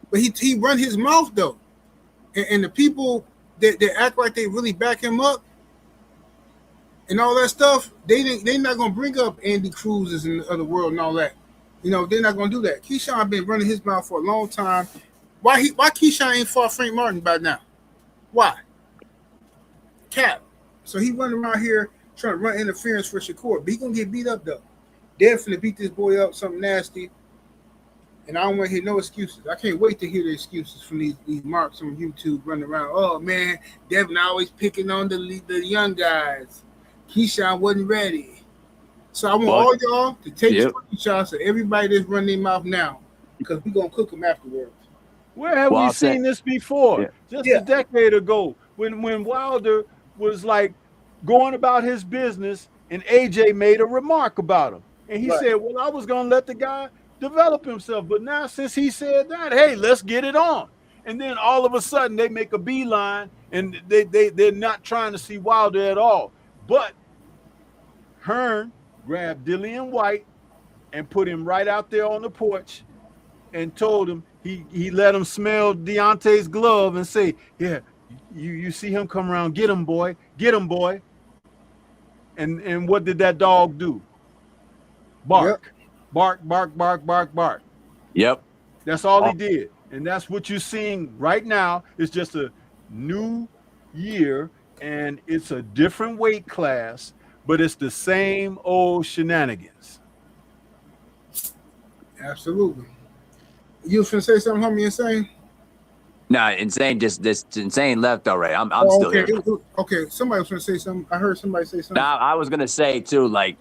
But he run his mouth, though. And the people that act like they really back him up and all that stuff, they're not going to bring up Andy Cruz's in the other world and all that. You know, they're not going to do that. Keyshawn been running his mouth for a long time. Why Keyshawn ain't fought Frank Martin by now? Why? Cap. So he running around here trying to run interference for Shakur. But he going to get beat up, though. Devin finna beat this boy up, something nasty. And I don't want to hear no excuses. I can't wait to hear the excuses from these marks on YouTube running around. Oh, man, Devin always picking on the young guys. Keyshawn wasn't ready. So I want all y'all to take screenshots of everybody that's running their mouth now because we're going to cook them afterwards. Where have we seen this before? Yeah. Just a decade ago when Wilder was like going about his business and AJ made a remark about him. And he said, well, I was going to let the guy develop himself. But now since he said that, hey, let's get it on. And then all of a sudden they make a beeline and they're not trying to see Wilder at all. But Hearn grabbed Dillian White and put him right out there on the porch and told him he let him smell Deontay's glove and say, yeah, you see him come around, get him, boy. And what did that dog do? Bark. Yep. Bark, bark, bark, bark, bark. Yep. That's all he did. And that's what you're seeing right now. It's just a new year and it's a different weight class, but it's the same old shenanigans. Absolutely. You was finna say something, homie, Insane? Nah, Insane Insane left already. I'm still here. Okay, somebody was gonna say something. I heard somebody say something. Now I was gonna say too, like,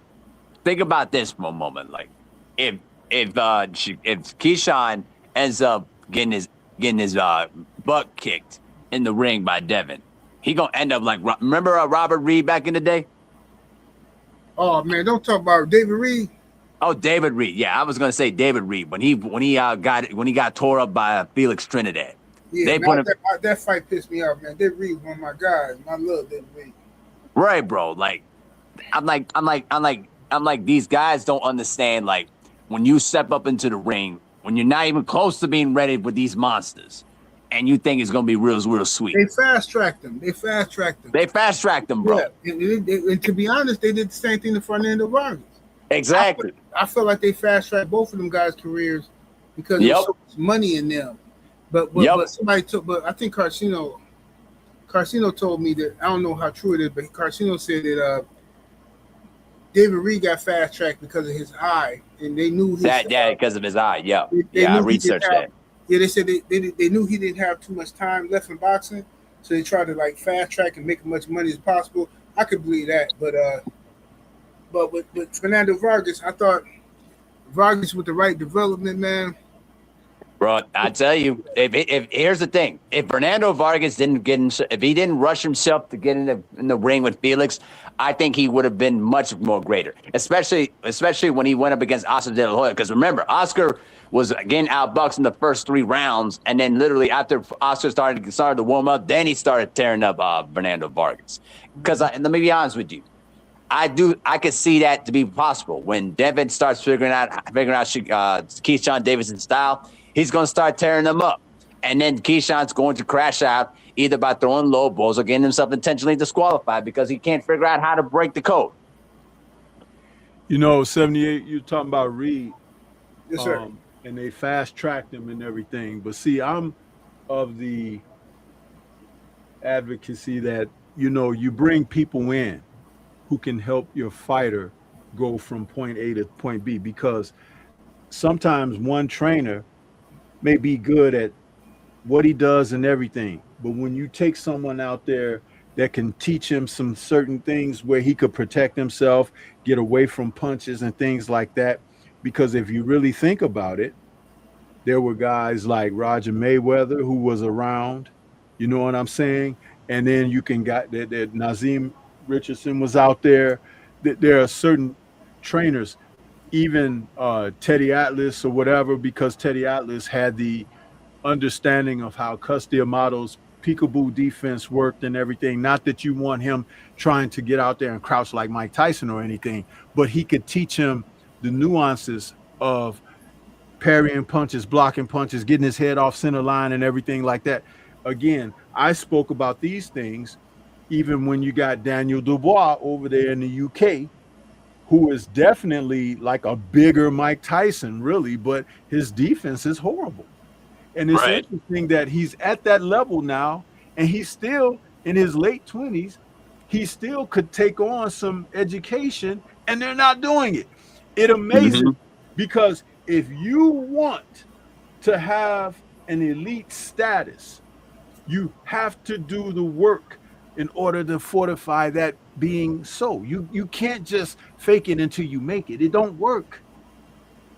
think about this for a moment. Like, if Keyshawn ends up getting his butt kicked in the ring by Devin, he gonna end up like, remember Robert Reed back in the day? Oh man, don't talk about David Reed. Oh, David Reed. Yeah, I was gonna say David Reed when he got tore up by Felix Trinidad. Yeah, that fight pissed me off, man. David Reed, one of my guys. I love David Reed. Right, bro. Like, I'm like, these guys don't understand. Like, when you step up into the ring, when you're not even close to being ready with these monsters, and you think it's gonna be real sweet. They fast tracked them. Bro. Yeah. And to be honest, they did the same thing to Fernando Vargas. Exactly. I feel like they fast tracked both of them guys' careers because there's so much money in them. But somebody took. But I think Carcino told me that, I don't know how true it is, but Carcino said that David Reed got fast tracked because of his eye, and they knew because of his eye. Yeah, I researched that. Yeah, they said they knew he didn't have too much time left in boxing, so they tried to like fast track and make as much money as possible. I could believe that, but with Fernando Vargas, I thought Vargas with the right development, man. Bro, I tell you, if here's the thing: if Fernando Vargas if he didn't rush himself to get in the ring with Felix, I think he would have been much more greater. Especially when he went up against Oscar De La Hoya. Because remember, Oscar was again outboxed in the first 3 rounds, and then literally after Oscar started to warm up, then he started tearing up Fernando Vargas. Because let me be honest with you, I could see that to be possible when Devin starts figuring out Keyshawn Davidson's style. He's going to start tearing them up. And then Keyshawn's going to crash out either by throwing low blows or getting himself intentionally disqualified because he can't figure out how to break the code. You know, 78, you're talking about Reed. Yes, sir. And they fast-tracked him and everything. But see, I'm of the advocacy that, you know, you bring people in who can help your fighter go from point A to point B, because sometimes one trainer may be good at what he does and everything, but when you take someone out there that can teach him some certain things where he could protect himself, get away from punches and things like that, because if you really think about it, there were guys like Roger Mayweather who was around, you know what I'm saying? And then you can got that Nazim Richardson was out there. There are certain trainers, even Teddy Atlas or whatever, because Teddy Atlas had the understanding of how Cus D'Amato's peekaboo defense worked and everything. Not that you want him trying to get out there and crouch like Mike Tyson or anything, but he could teach him the nuances of parrying punches, blocking punches, getting his head off center line and everything like that. Again, I spoke about these things even when you got Daniel Dubois over there in the UK, who is definitely like a bigger Mike Tyson, really, but his defense is horrible. And it's interesting that he's at that level now, and he's still in his late 20s. He still could take on some education, and they're not doing it. It amazes because if you want to have an elite status, you have to do the work in order to fortify that being so. You can't just fake it until you make it. It don't work.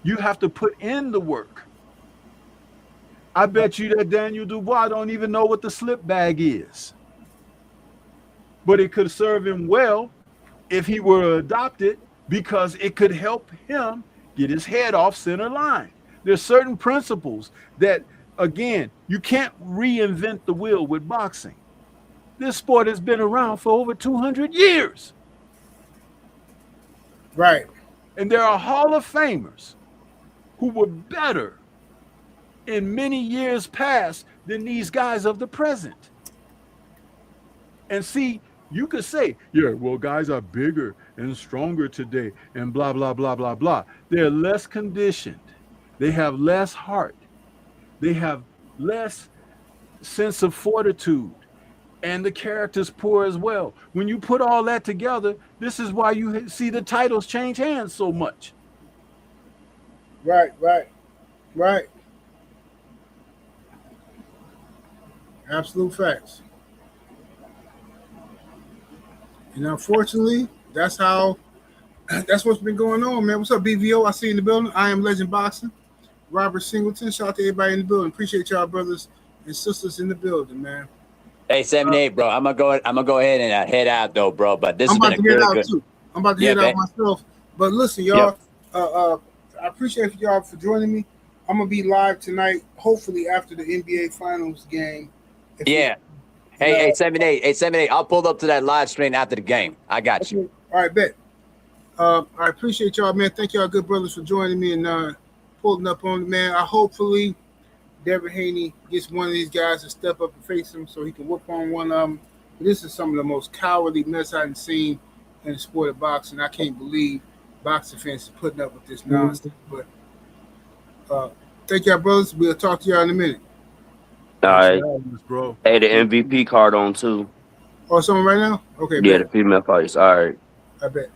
You have to put in the work. I bet you that Daniel Dubois don't even know what the slip bag is. But it could serve him well if he were adopted, because it could help him get his head off center line. There's certain principles that, again, you can't reinvent the wheel with boxing. This sport has been around for over 200 years. Right. And there are Hall of Famers who were better in many years past than these guys of the present. And see, you could say, yeah, well, guys are bigger and stronger today and blah, blah, blah, blah, blah. They're less conditioned. They have less heart. They have less sense of fortitude. And the character's poor as well. When you put all that together, this is why you see the titles change hands so much. Right. Absolute facts. And unfortunately, that's what's been going on, man. What's up, BVO? I see you in the building. I am Legend Boxing. Robert Singleton. Shout out to everybody in the building. Appreciate y'all brothers and sisters in the building, man. Hey, 78, bro. I'm gonna go ahead and head out though, bro. But this I'm has about been to a head good. out too. I'm about to head out myself. But listen, y'all. I appreciate y'all for joining me. I'm gonna be live tonight, hopefully after the NBA Finals game. Hey, 78. I'll pull up to that live stream after the game. I got you. All right, bet. I appreciate y'all, man. Thank y'all, good brothers, for joining me and pulling up on me, man. Hopefully Devin Haney gets one of these guys to step up and face him so he can whoop on one of them. This is some of the most cowardly mess I've seen in the sport of boxing. I can't believe boxing fans are putting up with this nonsense. But thank y'all, brothers. We'll talk to y'all in a minute. All right. Bro. Hey, the MVP card on too. Oh, someone right now? Okay. Yeah, bet. the female fights. All right. I bet.